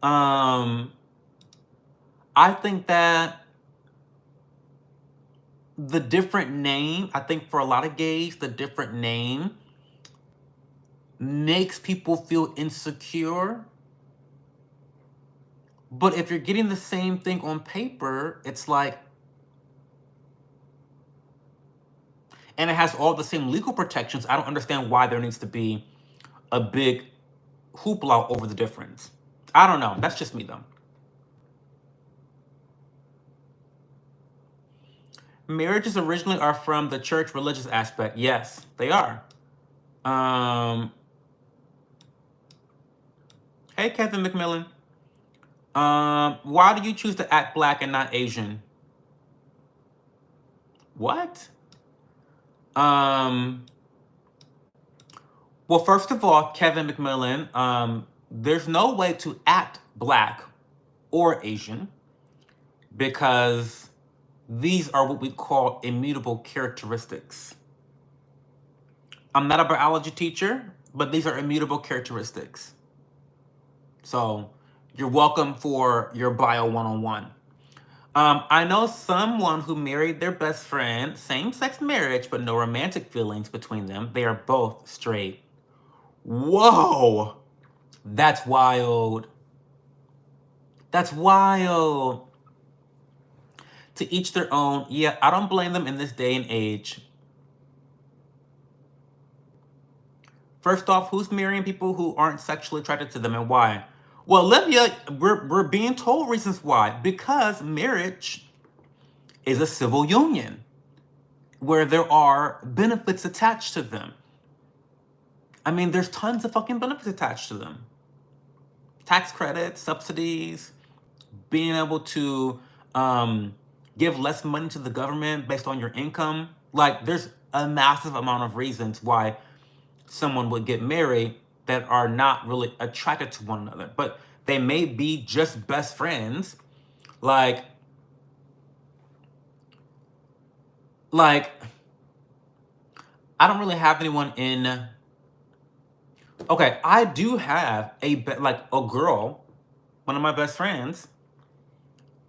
I think that the different name, I think for a lot of gays, the different name makes people feel insecure. But if you're getting the same thing on paper, it's and it has all the same legal protections, I don't understand why there needs to be a big hoopla over the difference. I don't know. That's just me, though. Marriages originally are from the church religious aspect. Yes, they are. Hey, Kevin McMillan. Why do you choose to act black and not Asian? What? Well, first of all, Kevin McMillan, there's no way to act black or Asian because these are what we call immutable characteristics. I'm not a biology teacher, but these are immutable characteristics. So you're welcome for your bio 101. I know someone who married their best friend, same-sex marriage, but no romantic feelings between them. They are both straight. Whoa! That's wild. That's wild. To each their own. Yeah, I don't blame them in this day and age. First off, who's marrying people who aren't sexually attracted to them and why? Well, Olivia, we're being told reasons why. Because marriage is a civil union where there are benefits attached to them. I mean, there's tons of fucking benefits attached to them. Tax credits, subsidies, being able to give less money to the government based on your income. Like, there's a massive amount of reasons why someone would get married that are not really attracted to one another, but they may be just best friends. Like I don't really have anyone in. Okay, I do have like a girl, one of my best friends.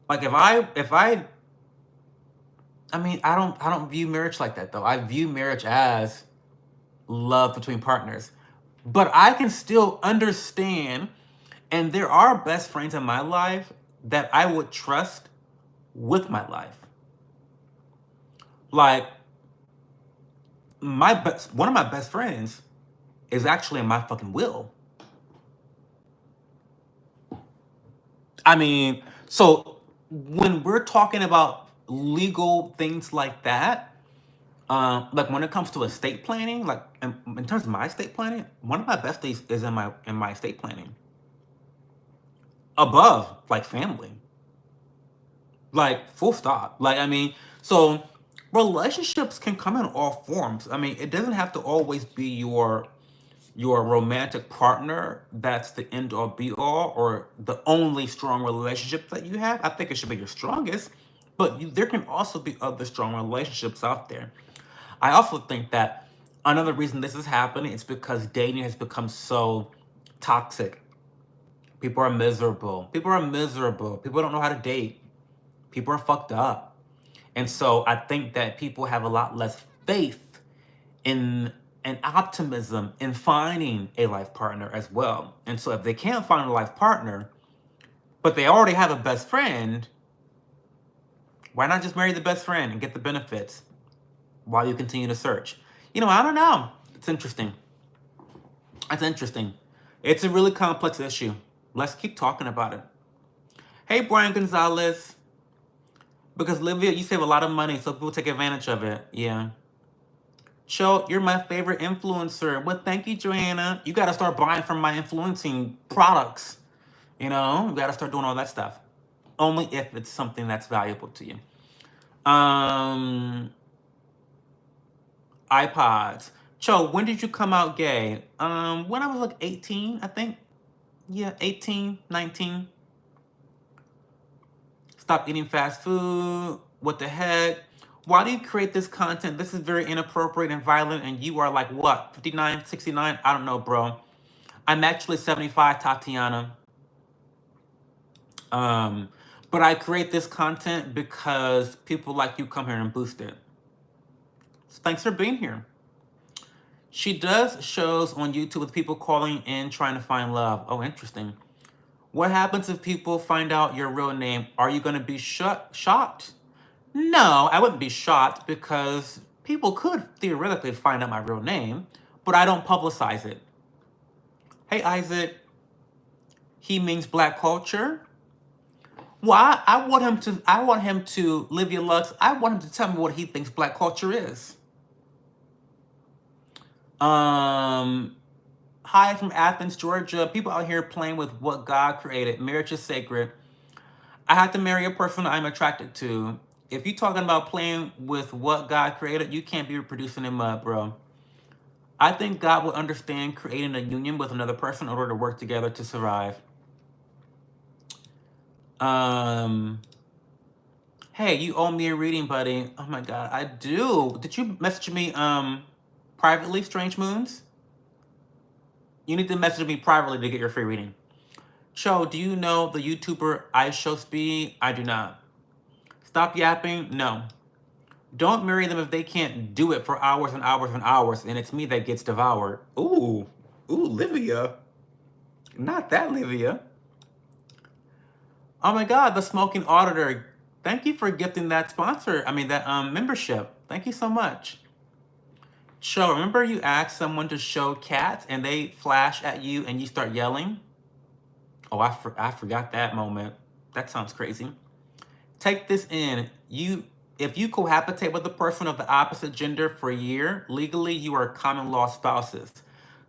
Like I mean, I don't view marriage like that though. I view marriage as love between partners. But I can still understand, and there are best friends in my life that I would trust with my life. Like one of my best friends is actually in my fucking will. I mean, so when we're talking about legal things like that, like when it comes to estate planning, like in terms of my estate planning, one of my besties is in my estate planning. Above like family. Like full stop. Like I mean, so relationships can come in all forms. I mean, it doesn't have to always be your romantic partner that's the end all be all or the only strong relationship that you have. I think it should be your strongest, but there can also be other strong relationships out there. I also think that another reason this is happening is because dating has become so toxic. People are miserable. People are miserable. People don't know how to date. People are fucked up. And so I think that people have a lot less faith in and optimism in finding a life partner as well. And so if they can't find a life partner, but they already have a best friend, why not just marry the best friend and get the benefits while you continue to search? You know, I don't know. It's interesting. It's interesting. It's a really complex issue. Let's keep talking about it. Hey, Brian Gonzalez. Because Livia, you save a lot of money, so people take advantage of it. Yeah. Cho, you're my favorite influencer. Well, thank you, Joanna. You got to start buying from my influencing products. You know, you got to start doing all that stuff. Only if it's something that's valuable to you. iPods. Cho, when did you come out gay? When I was like 18, I think. Yeah, 18, 19. Stop eating fast food. What the heck? Why do you create this content? This is very inappropriate and violent, and you are like, what, 59, 69? I don't know, bro. I'm actually 75, Tatiana. But I create this content because people like you come here and boost it. So thanks for being here. She does shows on YouTube with people calling in trying to find love. Oh, interesting. What happens if people find out your real name? Are you going to be shocked? No, I wouldn't be shocked because people could theoretically find out my real name, but I don't publicize it. Hey, Isaac. He means black culture. Well, I want him to, Livia Lux, I want him to tell me what he thinks black culture is. Hi from Athens, Georgia. People out here playing with what God created. Marriage is sacred. I have to marry a person I'm attracted to. If you're talking about playing with what God created, you can't be reproducing in mud, bro. I think God would understand creating a union with another person in order to work together to survive. Hey, you owe me a reading, buddy. Oh my God, I do. Did you message me privately, Strange Moons? You need to message me privately to get your free reading. Cho, do you know the YouTuber iShowSpeed? I do not. Stop yapping? No. Don't marry them if they can't do it for hours and hours and hours, and it's me that gets devoured. Ooh, Livia. Not that Livia. Oh my God, the Smoking Auditor. Thank you for gifting that that membership. Thank you so much. Cho, remember you asked someone to show cats and they flash at you and you start yelling? Oh, I forgot that moment. That sounds crazy. Take this in. If you cohabitate with a person of the opposite gender for a year, legally you are common law spouses.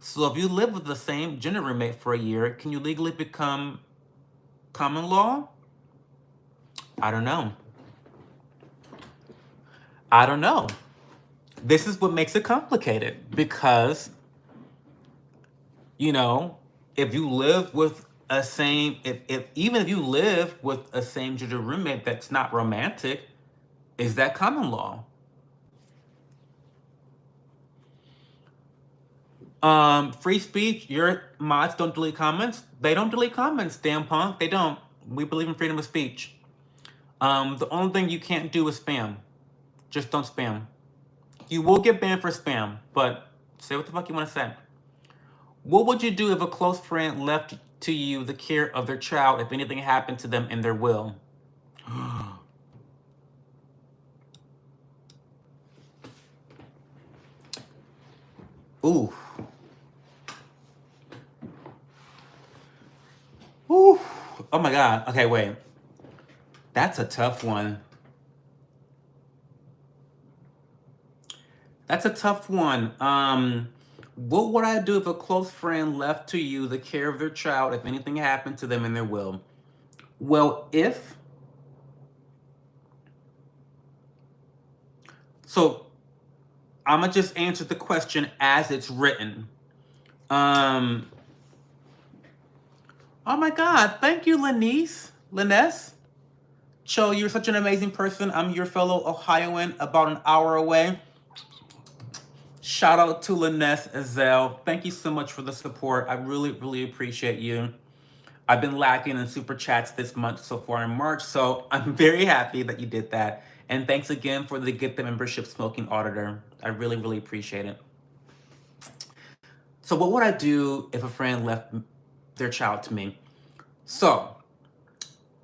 So if you live with the same gender roommate for a year, can you legally become common law? I don't know. I don't know. This is what makes it complicated because, you know, if you live with a same, if even if you live with a same gender roommate that's not romantic, is that common law? Free speech, your mods don't delete comments. They don't delete comments, damn punk. They don't. We believe in freedom of speech. The only thing you can't do is spam. Just don't spam. You will get banned for spam, but say what the fuck you want to say. What would you do if a close friend left to you the care of their child if anything happened to them in their will? Ooh. Ooh. Oh my God. Okay, wait. That's a tough one. That's a tough one. What would I do if a close friend left to you the care of their child if anything happened to them in their will? Well, so I'm gonna just answer the question as it's written. Oh my God, thank you, Liness. Cho, you're such an amazing person. I'm your fellow Ohioan, about an hour away. Shout out to Liness Azell. Thank you so much for the support. I really, really appreciate you. I've been lacking in super chats this month so far in March, so I'm very happy that you did that. And thanks again for the Get the Membership Smoking Auditor. I really, really appreciate it. So what would I do if a friend left their child to me? So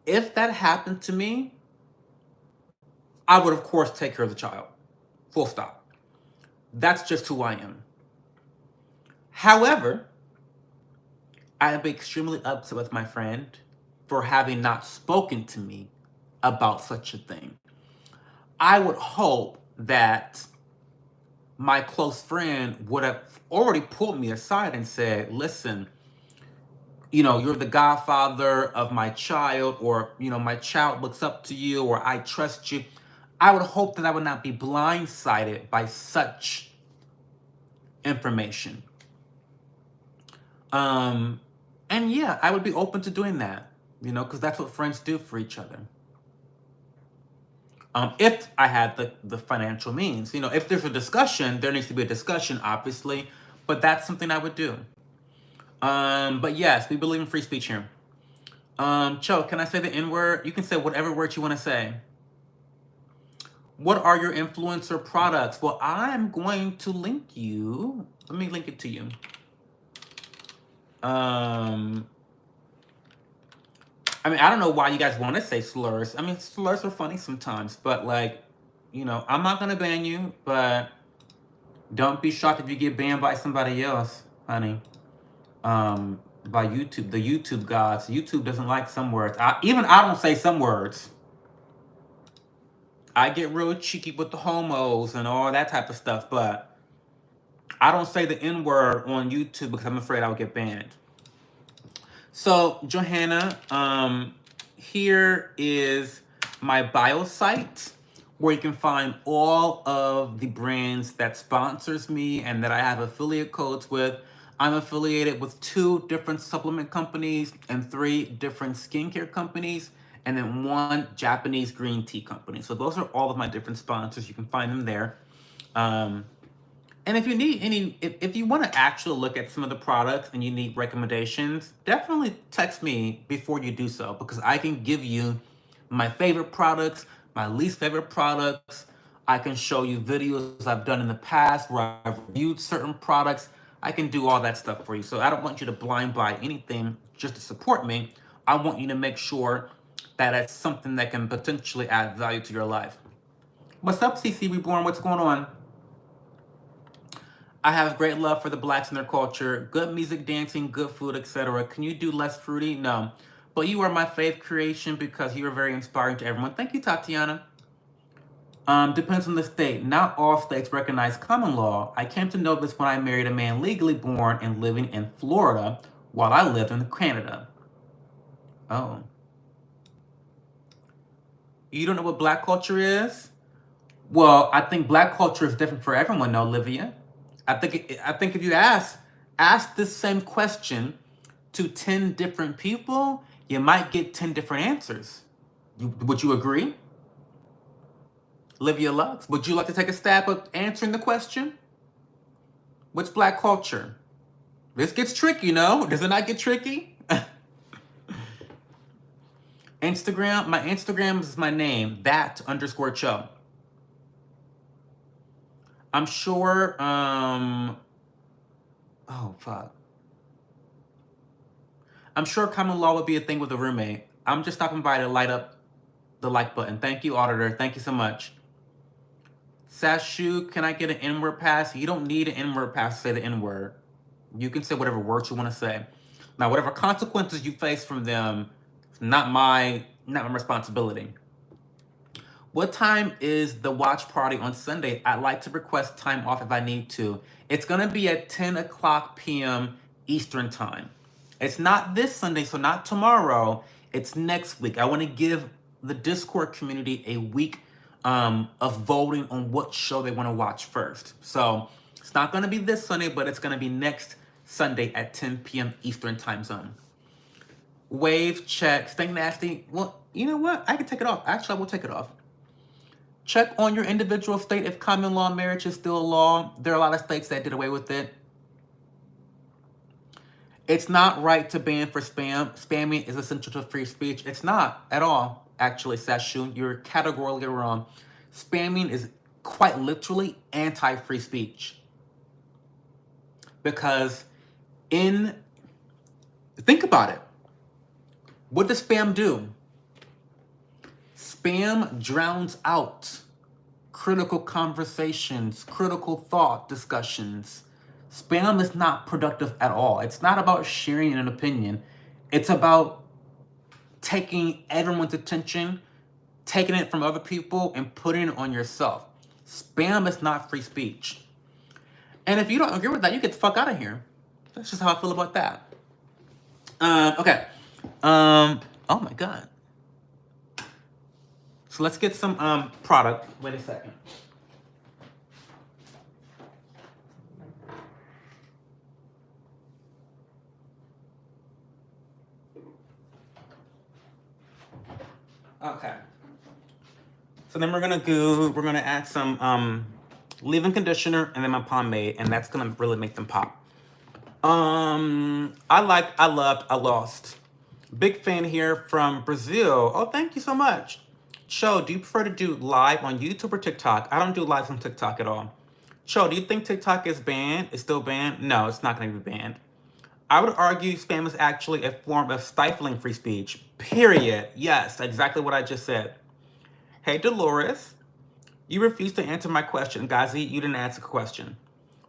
if that happened to me, I would of course take care of the child. Full stop. That's just who I am. However, I would be extremely upset with my friend for having not spoken to me about such a thing. I would hope that my close friend would have already pulled me aside and said, listen, you're the godfather of my child, or, my child looks up to you, or I trust you. I would hope that I would not be blindsided by such information. And yeah, I would be open to doing that, because that's what friends do for each other. If I had the financial means, if there's a discussion, there needs to be a discussion, obviously, but that's something I would do. But yes, we believe in free speech here. Cho, can I say the N-word? You can say whatever word you want to say. What are your influencer products? Well, I'm going to link you. Let me link it to you. I mean, I don't know why you guys want to say slurs. I mean, slurs are funny sometimes, but I'm not going to ban you, but don't be shocked if you get banned by somebody else, honey. By YouTube, the YouTube gods. YouTube doesn't like some words. I don't say some words. I get real cheeky with the homos and all that type of stuff, but I don't say the N-word on YouTube because I'm afraid I'll get banned. So, Johanna, here is my bio site where you can find all of the brands that sponsors me and that I have affiliate codes with. I'm affiliated with 2 different supplement companies and 3 different skincare companies, and then 1 Japanese green tea company. So those are all of my different sponsors. You can find them there. And if you need if you want to actually look at some of the products and you need recommendations, definitely text me before you do so, because I can give you my favorite products, my least favorite products. I can show you videos I've done in the past where I've reviewed certain products. I can do all that stuff for you. So I don't want you to blind buy anything just to support me. I want you to make sure that it's something that can potentially add value to your life. What's up, CC Reborn? What's going on? I have great love for the Blacks and their culture. Good music, dancing, good food, etc. Can you do less fruity? No. But you are my fave creation because you are very inspiring to everyone. Thank you, Tatiana. Depends on the state. Not all states recognize common law. I came to know this when I married a man legally born and living in Florida while I lived in Canada. Oh. You don't know what black culture is? Well, I think black culture is different for everyone, though, Olivia. I think if you ask this same question to 10 different people, you might get 10 different answers. Would you agree? Olivia Lux, would you like to take a stab at answering the question? What's black culture? This gets tricky, no? Does it not get tricky? Instagram, my Instagram is my name, that_Cho. I'm sure, oh, fuck. I'm sure common law would be a thing with a roommate. I'm just stopping by to light up the like button. Thank you, auditor. Thank you so much. Sashu, can I get an N-word pass? You don't need an N-word pass to say the N-word. You can say whatever words you want to say. Now, whatever consequences you face from them, not my responsibility. What time is the watch party on Sunday? I'd like to request time off if I need to. It's going to be at 10 o'clock p.m. Eastern time. It's not this Sunday, so not tomorrow. It's next week. I want to give the Discord community a week of voting on what show they want to watch first. So it's not going to be this Sunday, but it's going to be next Sunday at 10 p.m. Eastern time zone. Wave, check, stink nasty. Well, you know what? I can take it off. Actually, I will take it off. Check on your individual state if common law marriage is still a law. There are a lot of states that did away with it. It's not right to ban for spam. Spamming is essential to free speech. It's not at all, actually, Sashu. You're categorically wrong. Spamming is quite literally anti-free speech. Because think about it. What does spam do? Spam drowns out critical conversations, critical thought discussions. Spam is not productive at all. It's not about sharing an opinion. It's about taking everyone's attention, taking it from other people, and putting it on yourself. Spam is not free speech. And if you don't agree with that, you get the fuck out of here. That's just how I feel about that. Okay. Oh my God. So let's get some product. Wait a second. Okay. So then we're gonna add some leave-in conditioner and then my pomade, and that's gonna really make them pop. I lost. Big fan here from Brazil. Oh, thank you so much. Cho, do you prefer to do live on YouTube or TikTok? I don't do lives on TikTok at all. Cho, do you think TikTok is banned? It's still banned? No, it's not going to be banned. I would argue spam is actually a form of stifling free speech. Period. Yes, exactly what I just said. Hey, Dolores. You refused to answer my question. Ghazi, you didn't answer the question.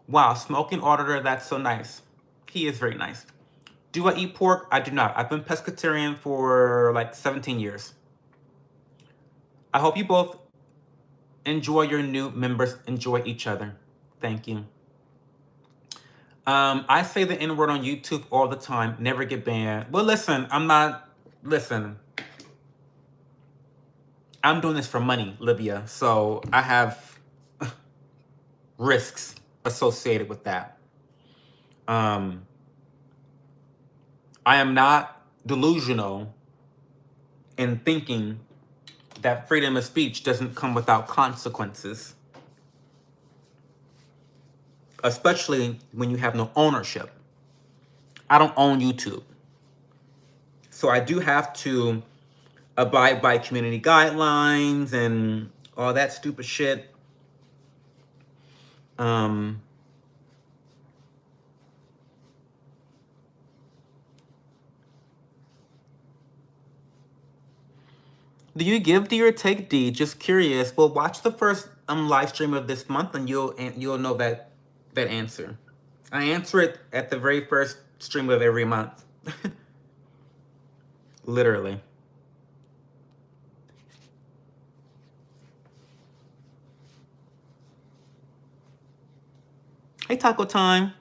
Wow, smoking auditor, that's so nice. He is very nice. Do I eat pork? I do not. I've been pescatarian for like 17 years. I hope you both enjoy your new members, enjoy each other. Thank you. I say the N-word on YouTube all the time, never get banned. Well, listen, I'm doing this for money, Livia, so I have risks associated with that. I am not delusional in thinking that freedom of speech doesn't come without consequences, especially when you have no ownership. I don't own YouTube, so I do have to abide by community guidelines and all that stupid shit. Do you give D or take D? Just curious. Well, watch the first live stream of this month and you'll know that answer. I answer it at the very first stream of every month. Literally. Hey, Taco Time.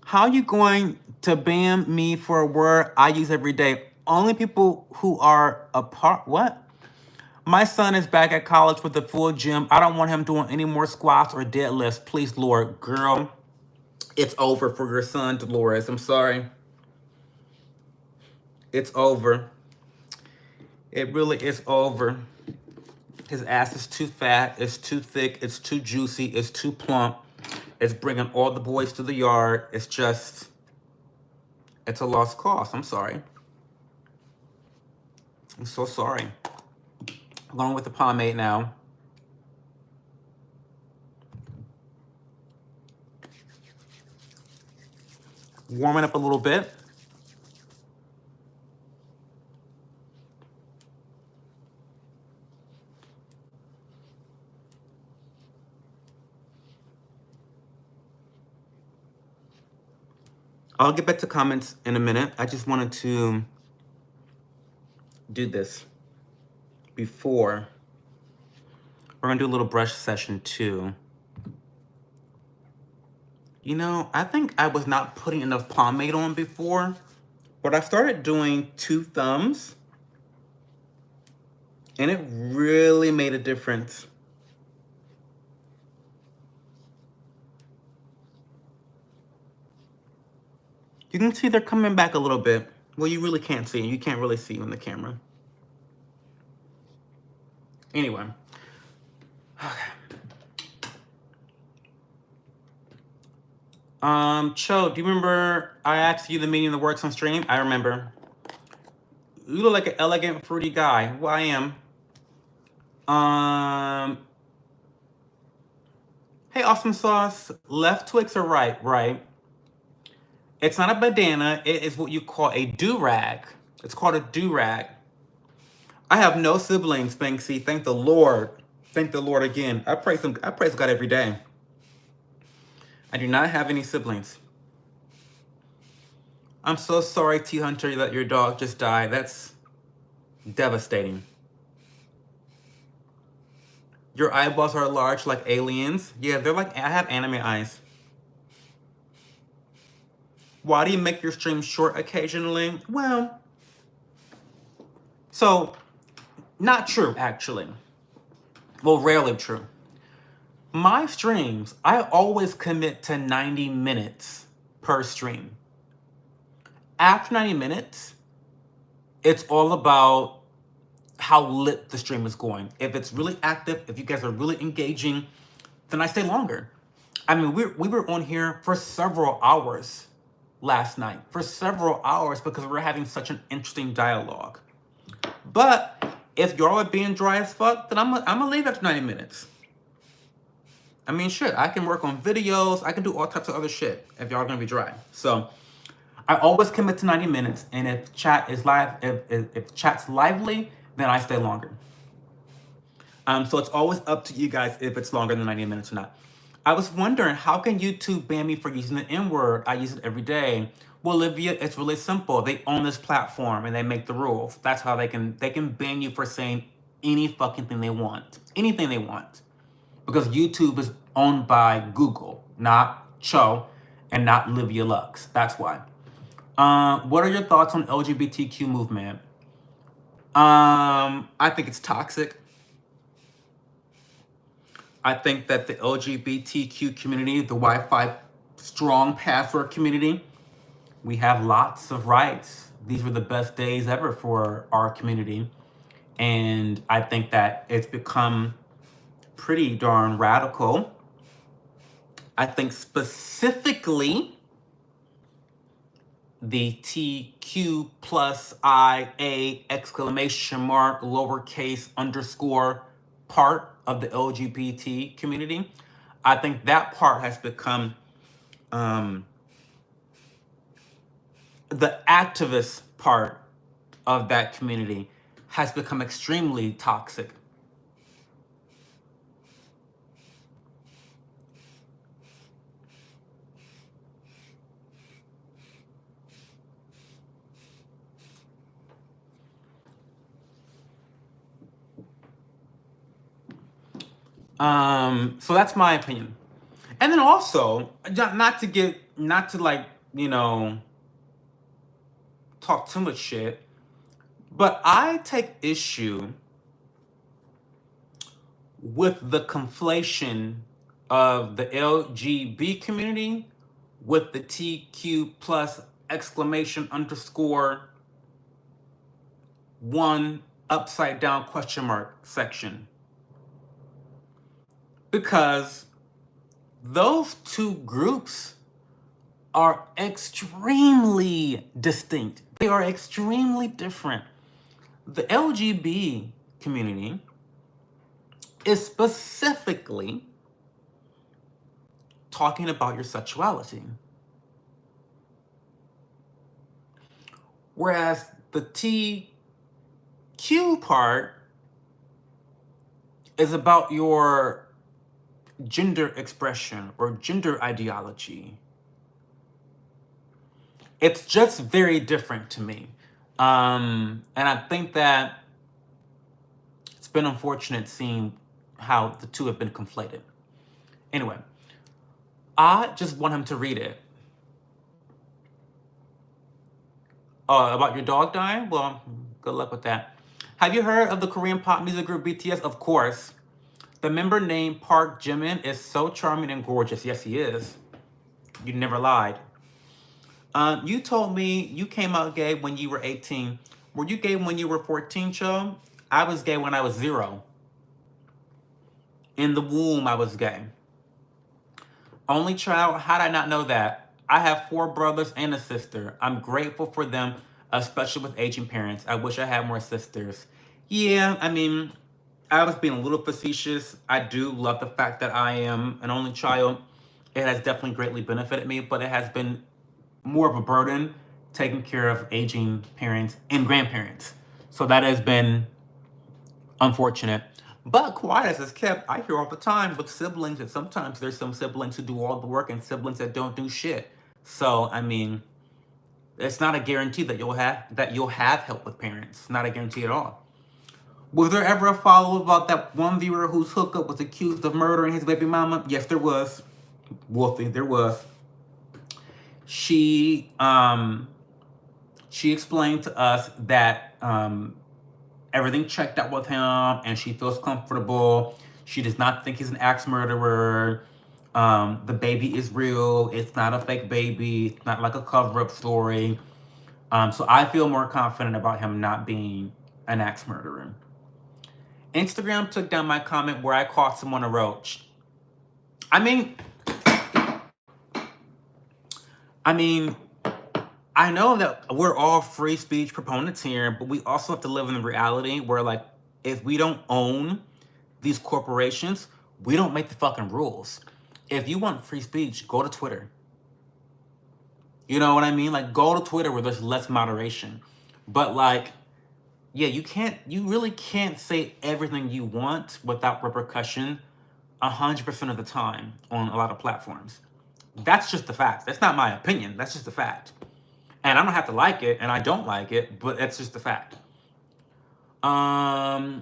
How are you going to ban me for a word I use every day? Only people who are apart. What? My son is back at college with the full gym. I don't want him doing any more squats or deadlifts. Please, Lord. Girl, it's over for your son, Dolores. I'm sorry. It's over. It really is over. His ass is too fat. It's too thick. It's too juicy. It's too plump. It's bringing all the boys to the yard. It's a lost cause. I'm sorry. I'm so sorry. I'm going with the pomade now. Warming up a little bit. I'll get back to comments in a minute. I just wanted to do this before. We're gonna do a little brush session too. You know, I think I was not putting enough pomade on before, but I started doing 2 thumbs, and it really made a difference. You can see they're coming back a little bit. Well, you really can't see. You can't really see on the camera. Anyway. Cho, do you remember I asked you the meaning of the words on stream? I remember. You look like an elegant, fruity guy. Well, I am. Hey, Awesome Sauce. Left Twix or right? Right. It's not a bandana. It is what you call a do-rag. It's called a do-rag. I have no siblings, Banksy. Thank the Lord. Thank the Lord again. I praise God every day. I do not have any siblings. I'm so sorry, T Hunter, that your dog just died. That's devastating. Your eyeballs are large like aliens. Yeah, they're like, I have anime eyes. Why do you make your stream short occasionally? Well, so, not true, actually. Well, rarely true. My streams, I always commit to 90 minutes per stream. After 90 minutes, it's all about how lit the stream is going. If it's really active, if you guys are really engaging, then I stay longer. I mean, we were on here for several hours last night. For several hours because we're having such an interesting dialogue. But if y'all are being dry as fuck, then I'm gonna leave after 90 minutes. I mean, shit, I can work on videos. I can do all types of other shit if y'all are gonna be dry. So I always commit to 90 minutes. And if chat is live, if chat's lively, then I stay longer. So it's always up to you guys if it's longer than 90 minutes or not. I was wondering, how can YouTube ban me for using the N-word? I use it every day. Well, Olivia, it's really simple. They own this platform and they make the rules. That's how they can ban you for saying any fucking thing they want. Anything they want. Because YouTube is owned by Google, not Cho and not Livia Lux. That's why. What are your thoughts on LGBTQ movement? I think it's toxic. I think that the LGBTQ community, the Wi-Fi strong password community, we have lots of rights. These were the best days ever for our community. And I think that it's become pretty darn radical. I think specifically the TQ plus IA exclamation mark lowercase underscore part of the LGBT community. I think that part has become the activist part of that community has become extremely toxic. So that's my opinion. And then also, not to like, talk too much shit, but I take issue with the conflation of the LGB community with the TQ plus exclamation underscore one upside down question mark section. Because those two groups are extremely distinct. They are extremely different. The LGBT community is specifically talking about your sexuality. Whereas the TQ part is about your gender expression or gender ideology. It's just very different to me. And I think that it's been unfortunate seeing how the two have been conflated. Anyway, I just want him to read it. About your dog dying? Well, good luck with that. Have you heard of the Korean pop music group BTS? Of course. The member named Park Jimin is so charming and gorgeous. Yes, he is. You never lied. You told me you came out gay when you were 18. Were you gay when you were 14, Cho? I was gay when I was 0. In the womb, I was gay. Only child? How did I not know that? I have 4 brothers and a sister. I'm grateful for them, especially with aging parents. I wish I had more sisters. Yeah, I mean, I was being a little facetious. I do love the fact that I am an only child. It has definitely greatly benefited me, but it has been more of a burden taking care of aging parents and grandparents. So that has been unfortunate. But quiet as it's kept, I hear all the time with siblings that sometimes there's some siblings who do all the work and siblings that don't do shit. So I mean, it's not a guarantee that you'll have help with parents. Not a guarantee at all. Was there ever a follow-up about that one viewer whose hookup was accused of murdering his baby mama? Yes, there was. Wolfie, there was. She explained to us that everything checked out with him and she feels comfortable. She does not think he's an axe murderer. The baby is real. It's not a fake baby. It's not like a cover-up story. So I feel more confident about him not being an axe murderer. Instagram took down my comment where I caught someone a roach. I mean, I know that we're all free speech proponents here, but we also have to live in the reality where, like, if we don't own these corporations, we don't make the fucking rules. If you want free speech, go to Twitter. You know what I mean? Like, go to Twitter where there's less moderation. But, like, yeah, you really can't say everything you want without repercussion 100% of the time on a lot of platforms. That's just the fact. That's not my opinion. That's just the fact. And I don't have to like it, and I don't like it, but that's just the fact. Have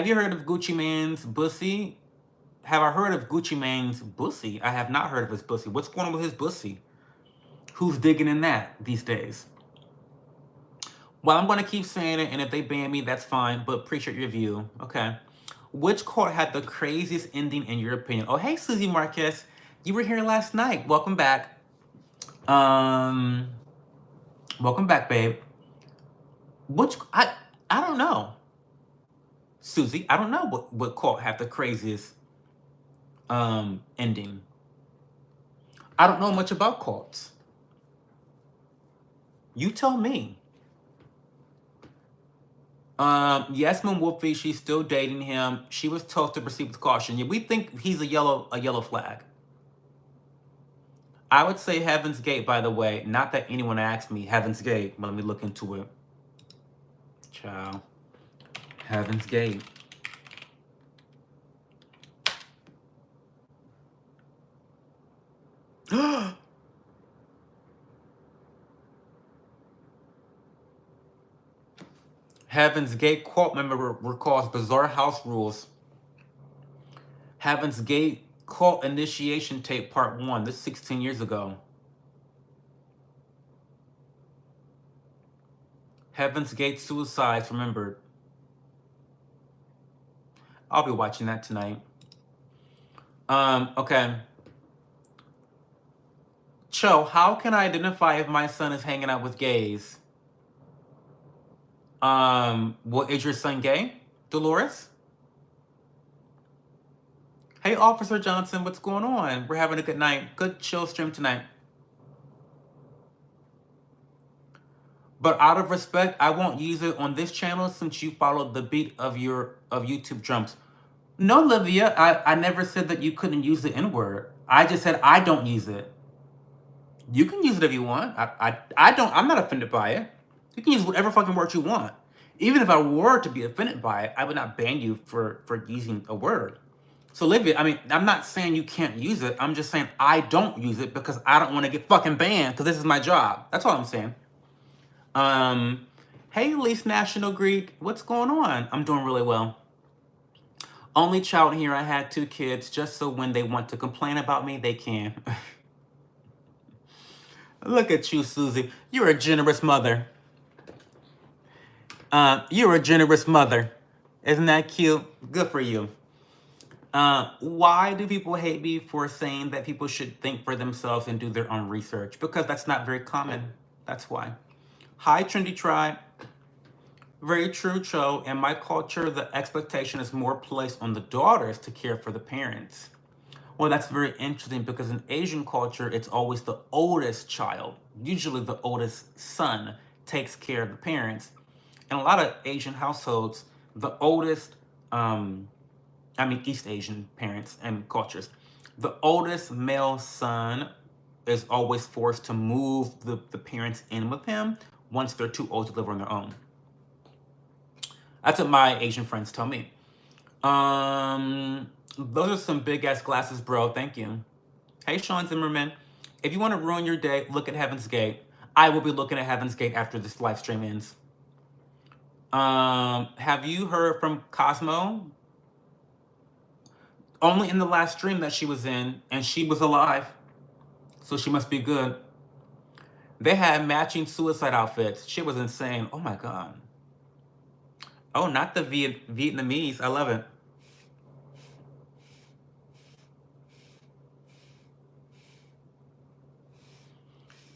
you heard of Gucci Mane's bussy? Have I heard of Gucci Mane's bussy? I have not heard of his bussy. What's going on with his bussy? Who's digging in that these days? Well, I'm going to keep saying it, and if they ban me, that's fine, but appreciate your view. Okay. Which court had the craziest ending in your opinion? Oh, hey, Susie Marquez. You were here last night. Welcome back. Welcome back, babe. I don't know. Susie, I don't know what court had the craziest ending. I don't know much about courts. You tell me. Yasmin Wolfie, she's still dating him. She was told to proceed with caution. Yeah, we think he's a yellow flag. I would say Heaven's Gate, by the way. Not that anyone asked me. Heaven's Gate. But let me look into it. Ciao. Heaven's Gate. Heaven's Gate court member recalls bizarre house rules. Heaven's Gate cult initiation tape part 1. This is 16 years ago. Heaven's Gate suicides remembered. I'll be watching that tonight. Okay. Cho, how can I identify if my son is hanging out with gays? Well, is your son gay, Dolores? Hey, Officer Johnson, what's going on? We're having a good night. Good chill stream tonight. But out of respect, I won't use it on this channel since you followed the beat of YouTube drums. No, Livia, I never said that you couldn't use the N-word. I just said I don't use it. You can use it if you want. I'm not offended by it. You can use whatever fucking word you want. Even if I were to be offended by it, I would not ban you for using a word. So Livia, I mean, I'm not saying you can't use it. I'm just saying I don't use it because I don't want to get fucking banned because this is my job. That's all I'm saying. Hey, Least National Greek, what's going on? I'm doing really well. Only child here. I had 2 kids just so when they want to complain about me, they can. Look at you, Susie. You're a generous mother. You're a generous mother. Isn't that cute? Good for you. Why do people hate me for saying that people should think for themselves and do their own research? Because that's not very common. That's why. Hi, Trendy Tribe. Very true, Cho. In my culture, the expectation is more placed on the daughters to care for the parents. Well, that's very interesting because in Asian culture, it's always the oldest child. Usually the oldest son takes care of the parents. In a lot of Asian households, the oldest, East Asian parents and cultures, the oldest male son is always forced to move the parents in with him once they're too old to live on their own. That's what my Asian friends tell me. Those are some big ass glasses, bro. Thank you. Hey, Sean Zimmerman. If you want to ruin your day, look at Heaven's Gate. I will be looking at Heaven's Gate after this live stream ends. Have you heard from Cosmo? Only in the last stream that she was in, and she was alive. So she must be good. They had matching suicide outfits. She was insane. Oh my God. Oh, not the Vietnamese. I love it.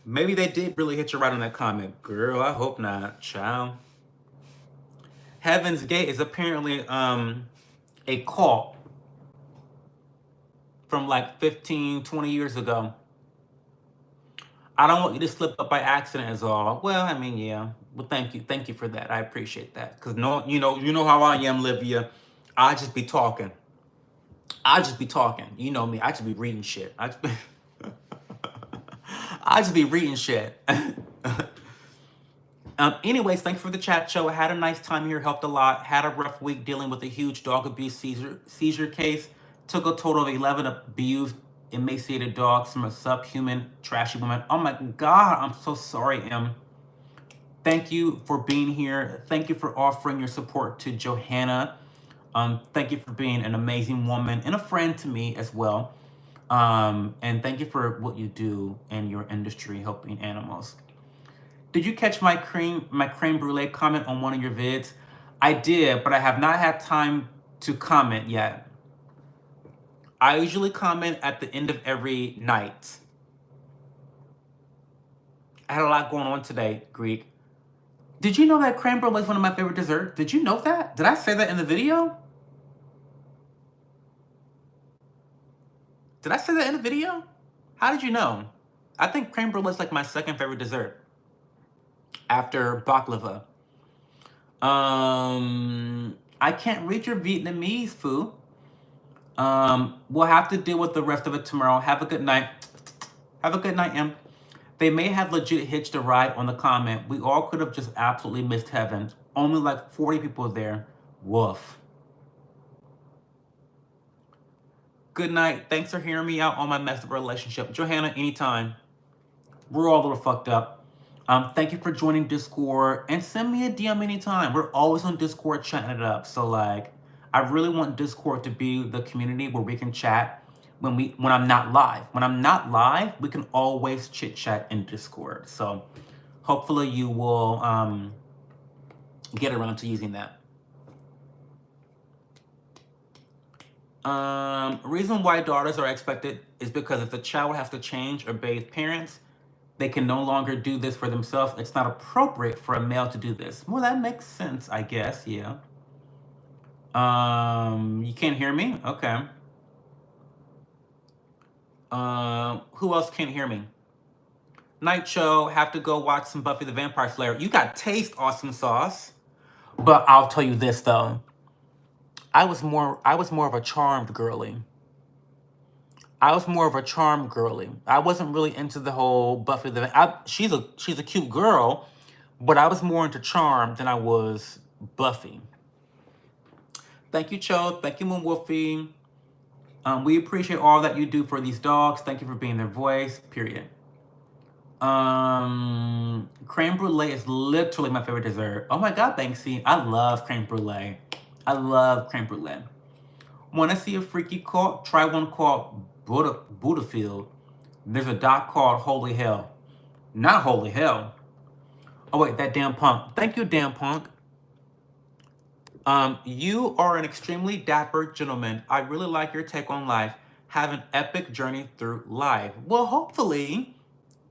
Maybe they did really hit you right on that comment. Girl, I hope not. Child. Heaven's Gate is apparently a cult from like 15, 20 years ago. I don't want you to slip up by accident is all. Well, I mean, yeah. Well, thank you for that. I appreciate that. Because you know how I am, Livia. I just be talking. You know me. I just be reading shit. I just be reading shit. Anyways, thanks for the chat, Show. I had a nice time here. Helped a lot. Had a rough week dealing with a huge dog abuse seizure case. Took a total of 11 abused, emaciated dogs from a subhuman, trashy woman. Oh my God, I'm so sorry, Em. Thank you for being here. Thank you for offering your support to Johanna. Thank you for being an amazing woman and a friend to me as well. And thank you for what you do in your industry helping animals. Did you catch my creme brulee comment on one of your vids? I did, but I have not had time to comment yet. I usually comment at the end of every night. I had a lot going on today, Greek. Did you know that creme brulee is one of my favorite desserts? Did you know that? Did I say that in the video? Did I say that in the video? How did you know? I think creme brulee is like my second favorite dessert after baklava. I can't read your Vietnamese food. We'll have to deal with the rest of it tomorrow. Have a good night. Have a good night, Em. They may have legit hitched a ride on the comment. We all could have just absolutely missed heaven. Only like 40 people there. Woof. Good night. Thanks for hearing me out on my messed up relationship. Johanna, anytime. We're all a little fucked up. Thank you for joining Discord and send me a DM anytime. We're always on Discord chatting it up. So like, I really want Discord to be the community where we can chat when I'm not live. When I'm not live, we can always chit chat in Discord. So hopefully you will get around to using that. Reason why daughters are expected is because if the child has to change or bathe parents, they can no longer do this for themselves. It's not appropriate for a male to do this. Well, that makes sense, I guess, yeah. You can't hear me? Okay. Who else can't hear me? Night Show, have to go watch some Buffy the Vampire Slayer. You got taste, Awesome Sauce. But I'll tell you this though. I was more of a charmed girly. I wasn't really into the whole Buffy the she's a cute girl, but I was more into Charmed than I was Buffy. Thank you, Cho. Thank you, Moon Wolfie. We appreciate all that you do for these dogs. Thank you for being their voice. Period. Creme brulee is literally my favorite dessert. Oh my god, Banksy. I love creme brulee. Want to see a freaky cult? Try one called Buddhafield. There's a doc called Holy Hell. Not Holy Hell. Oh wait, that damn punk. Thank you, damn punk. You are an extremely dapper gentleman. I really like your take on life. Have an epic journey through life. Well, hopefully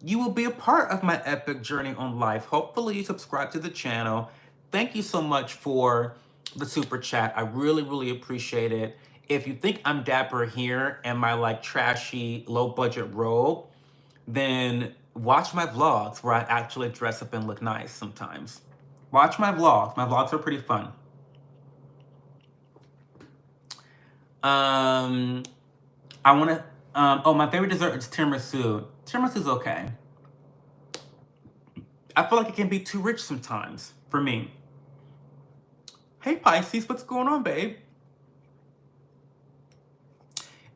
you will be a part of my epic journey on life. Hopefully you subscribe to the channel. Thank you so much for the super chat. I really, really appreciate it. If you think I'm dapper here in my like trashy, low budget robe, then watch my vlogs where I actually dress up and look nice sometimes. Watch my vlogs. My vlogs are pretty fun. I want to, oh, my favorite dessert is tiramisu. Tiramisu's okay. I feel like it can be too rich sometimes for me. Hey Pisces, what's going on, babe?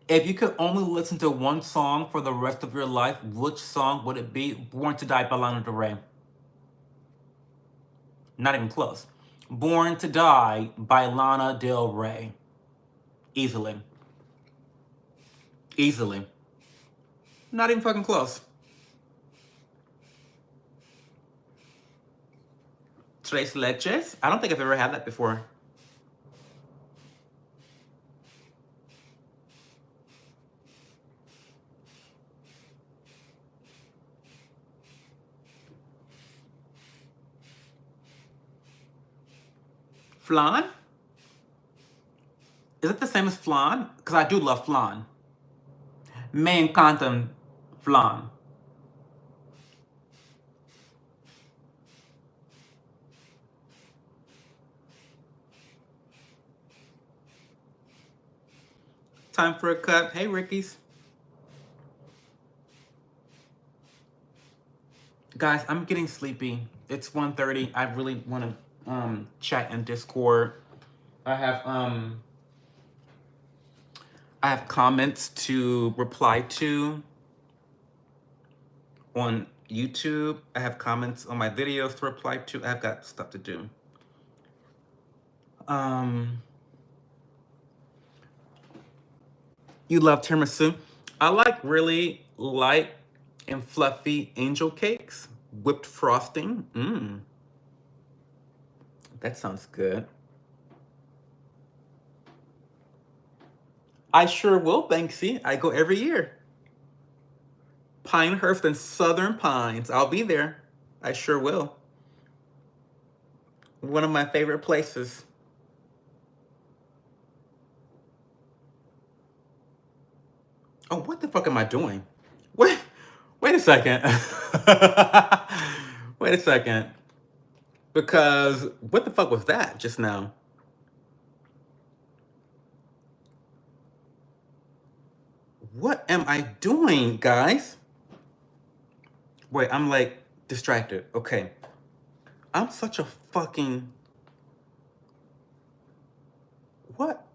If you could only listen to one song for the rest of your life, which song would it be? Born to Die by Lana Del Rey. Not even close. Born to Die by Lana Del Rey. Easily. Not even fucking close. Tres leches? I don't think I've ever had that before. Flan? Is it the same as flan? Because I do love flan. Me encanta flan. Time for a cut. Hey, Ricky's. Guys, I'm getting sleepy. It's 1:30. I really want to chat in Discord. I have comments to reply to on YouTube. I have comments on my videos to reply to. I've got stuff to do. You love tiramisu? I like really light and fluffy angel cakes. Whipped frosting. That sounds good. I sure will, Banksy. I go every year. Pinehurst and Southern Pines. I'll be there. I sure will. One of my favorite places. Oh, what the fuck am I doing? Wait a second. Wait a second. Because what the fuck was that just now? What am I doing, guys? Wait, I'm like distracted. Okay. I'm such a fucking... What?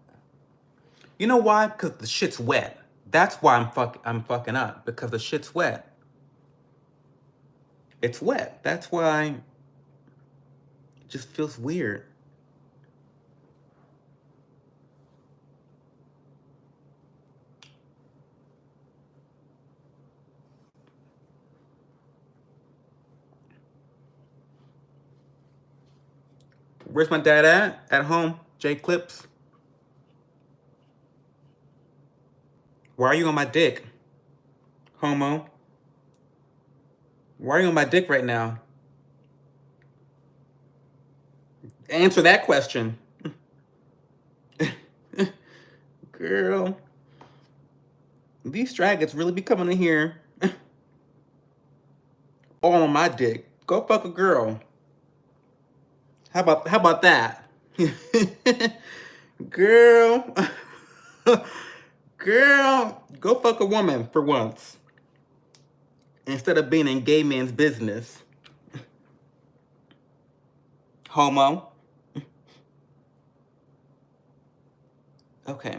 You know why? Because the shit's wet. That's why I'm fucking up. Because the shit's wet. It's wet. That's why it just feels weird. Where's my dad at? At home, J Clips. Why are you on my dick, homo? Why are you on my dick right now? Answer that question. Girl, these dragons really be coming in here all on my dick. Go fuck a girl. How about that? Girl. Girl, go fuck a woman for once. Instead of being in gay men's business. Homo. Okay.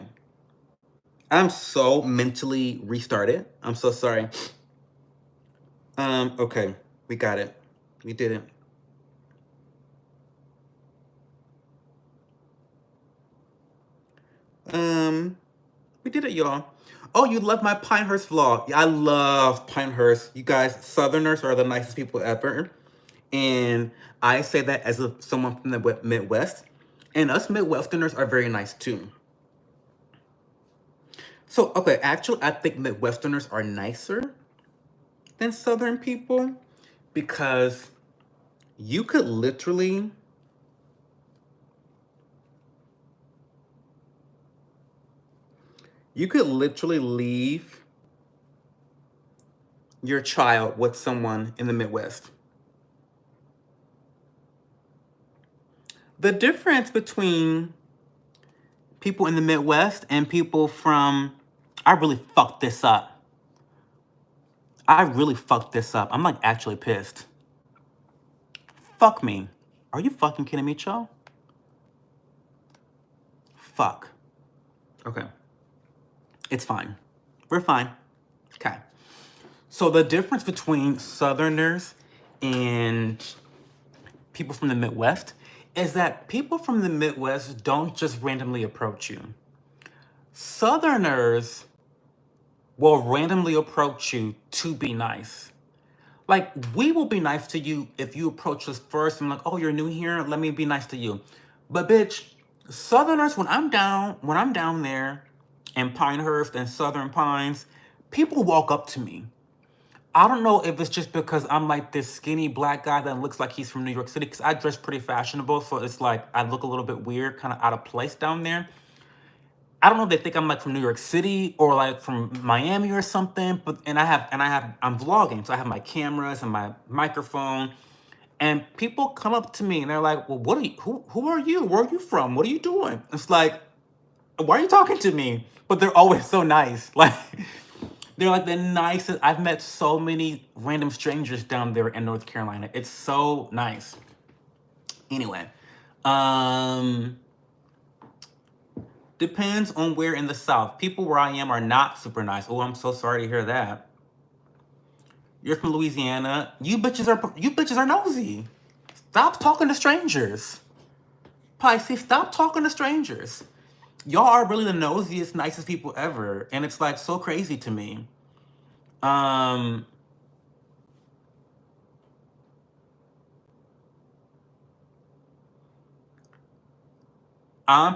I'm so mentally restarted. I'm so sorry. Okay. We got it. We did it. We did it, y'all. Oh, you love my Pinehurst vlog. I love Pinehurst. You guys, Southerners are the nicest people ever. And I say that as someone from the Midwest. And us Midwesterners are very nice too. So, okay, actually, I think Midwesterners are nicer than Southern people because you could literally leave your child with someone in the Midwest. The difference between people in the Midwest and people from, I really fucked this up. I'm like actually pissed. Fuck me. Are you fucking kidding me, Cho? Fuck. Okay. It's fine. We're fine. Okay. So the difference between Southerners and people from the Midwest is that people from the Midwest don't just randomly approach you. Southerners will randomly approach you to be nice. Like, we will be nice to you if you approach us first and like, oh, you're new here, let me be nice to you. But bitch, Southerners, when I'm down there in Pinehurst and Southern Pines, people walk up to me. I don't know if it's just because I'm like this skinny black guy that looks like he's from New York City, because I dress pretty fashionable, so it's like I look a little bit weird, kind of out of place down there. I don't know if they think I'm like from New York City or like from Miami or something, but I'm vlogging, so I have my cameras and my microphone, and people come up to me and they're like, well, who are you? Where are you from? What are you doing? It's like, why are you talking to me? But they're always so nice. Like, they're like the nicest. I've met so many random strangers down there in North Carolina. It's so nice. Anyway, depends on where in the South. People where I am are not super nice. Oh, I'm so sorry to hear that. You're from Louisiana. You bitches are nosy. Stop talking to strangers. Pisces, stop talking to strangers. Y'all are really the nosiest, nicest people ever. And it's like so crazy to me. I'm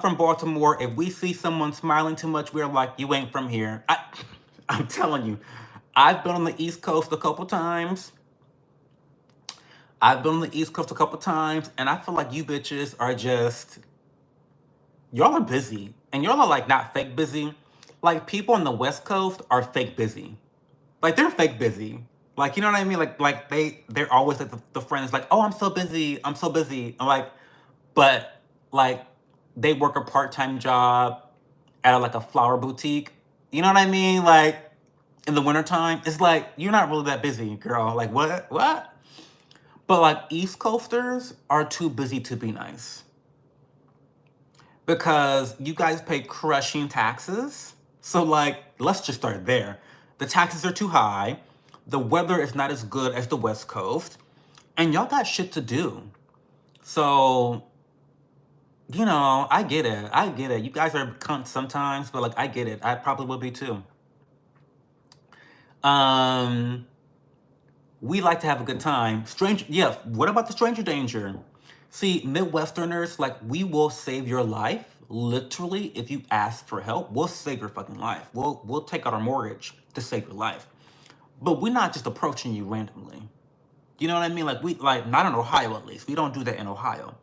from Baltimore. If we see someone smiling too much, we're like, you ain't from here. I'm telling you, I've been on the East Coast a couple times. And I feel like you bitches are just, y'all are busy. And y'all are like not fake busy. Like, people on the West Coast are fake busy. Like, they're fake busy. Like, you know what I mean? Like they're always like the friends like, oh, I'm so busy. I'm like, but like they work a part-time job at like a flower boutique. You know what I mean? Like, in the wintertime, it's like, you're not really that busy, girl. Like, what? But like, East Coasters are too busy to be nice. Because you guys pay crushing taxes. So like, let's just start there. The taxes are too high. The weather is not as good as the West Coast. And y'all got shit to do. So, you know, I get it. You guys are cunts sometimes, but like, I get it. I probably will be too. We like to have a good time. What about the stranger danger? See, Midwesterners, like, we will save your life. Literally, if you ask for help, we'll save your fucking life. We'll take out our mortgage to save your life. But we're not just approaching you randomly. You know what I mean? Like, not in Ohio at least. We don't do that in Ohio.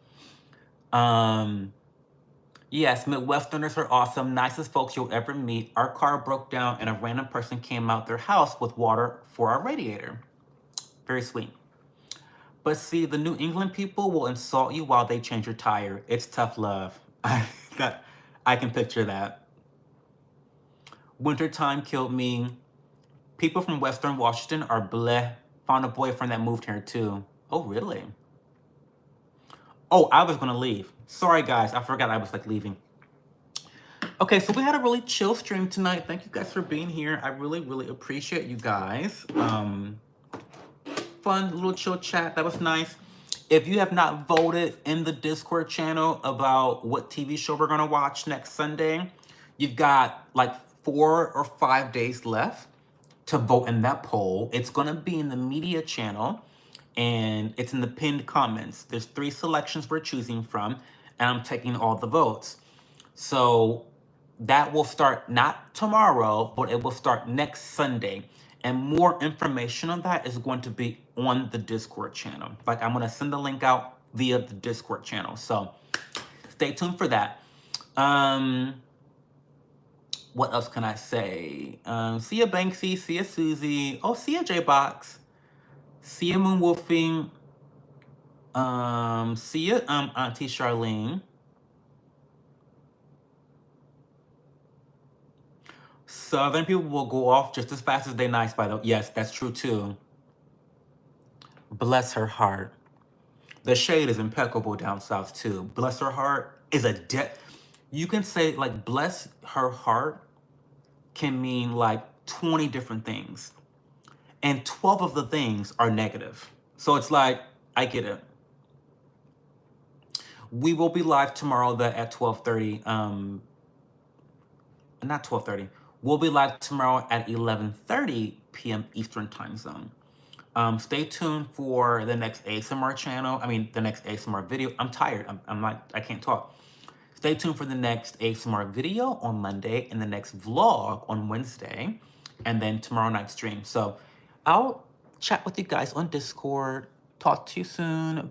Yes, Midwesterners are awesome, nicest folks you'll ever meet. Our car broke down and a random person came out their house with water for our radiator. Very sweet. But see, the New England people will insult you while they change your tire. It's tough love. I can picture that. Wintertime killed me. People from Western Washington are bleh. Found a boyfriend that moved here too. Oh, really? Oh, I was gonna leave. Sorry, guys. I forgot I was like leaving. Okay, so we had a really chill stream tonight. Thank you guys for being here. I really, really appreciate you guys. Fun little chill chat. That was nice. If you have not voted in the Discord channel about what TV show we're gonna watch next Sunday, you've got like 4 or 5 days left to vote in that poll. It's gonna be in the media channel and it's in the pinned comments. There's 3 selections we're choosing from and I'm taking all the votes. So that will start not tomorrow, but it will start next Sunday. And more information on that is going to be on the Discord channel. Like, I'm gonna send the link out via the Discord channel. So stay tuned for that. What else can I say? See ya Banksy, see ya Susie. Oh, see ya J-Box. See ya Moonwolfing. See ya Auntie Charlene. Southern people will go off just as fast as they're nice, by the way. Yes, that's true too. Bless her heart. The shade is impeccable down south too. Bless her heart is a you can say like bless her heart can mean like 20 different things. And 12 of the things are negative. So it's like, I get it. We will be live tomorrow at 12:30. Not 12:30. We'll be live tomorrow at 11:30 p.m. Eastern time zone. Stay tuned for the next ASMR channel. I mean, the next ASMR video. I'm tired. I can't talk. Stay tuned for the next ASMR video on Monday and the next vlog on Wednesday. And then tomorrow night stream. So I'll chat with you guys on Discord. Talk to you soon. Bye.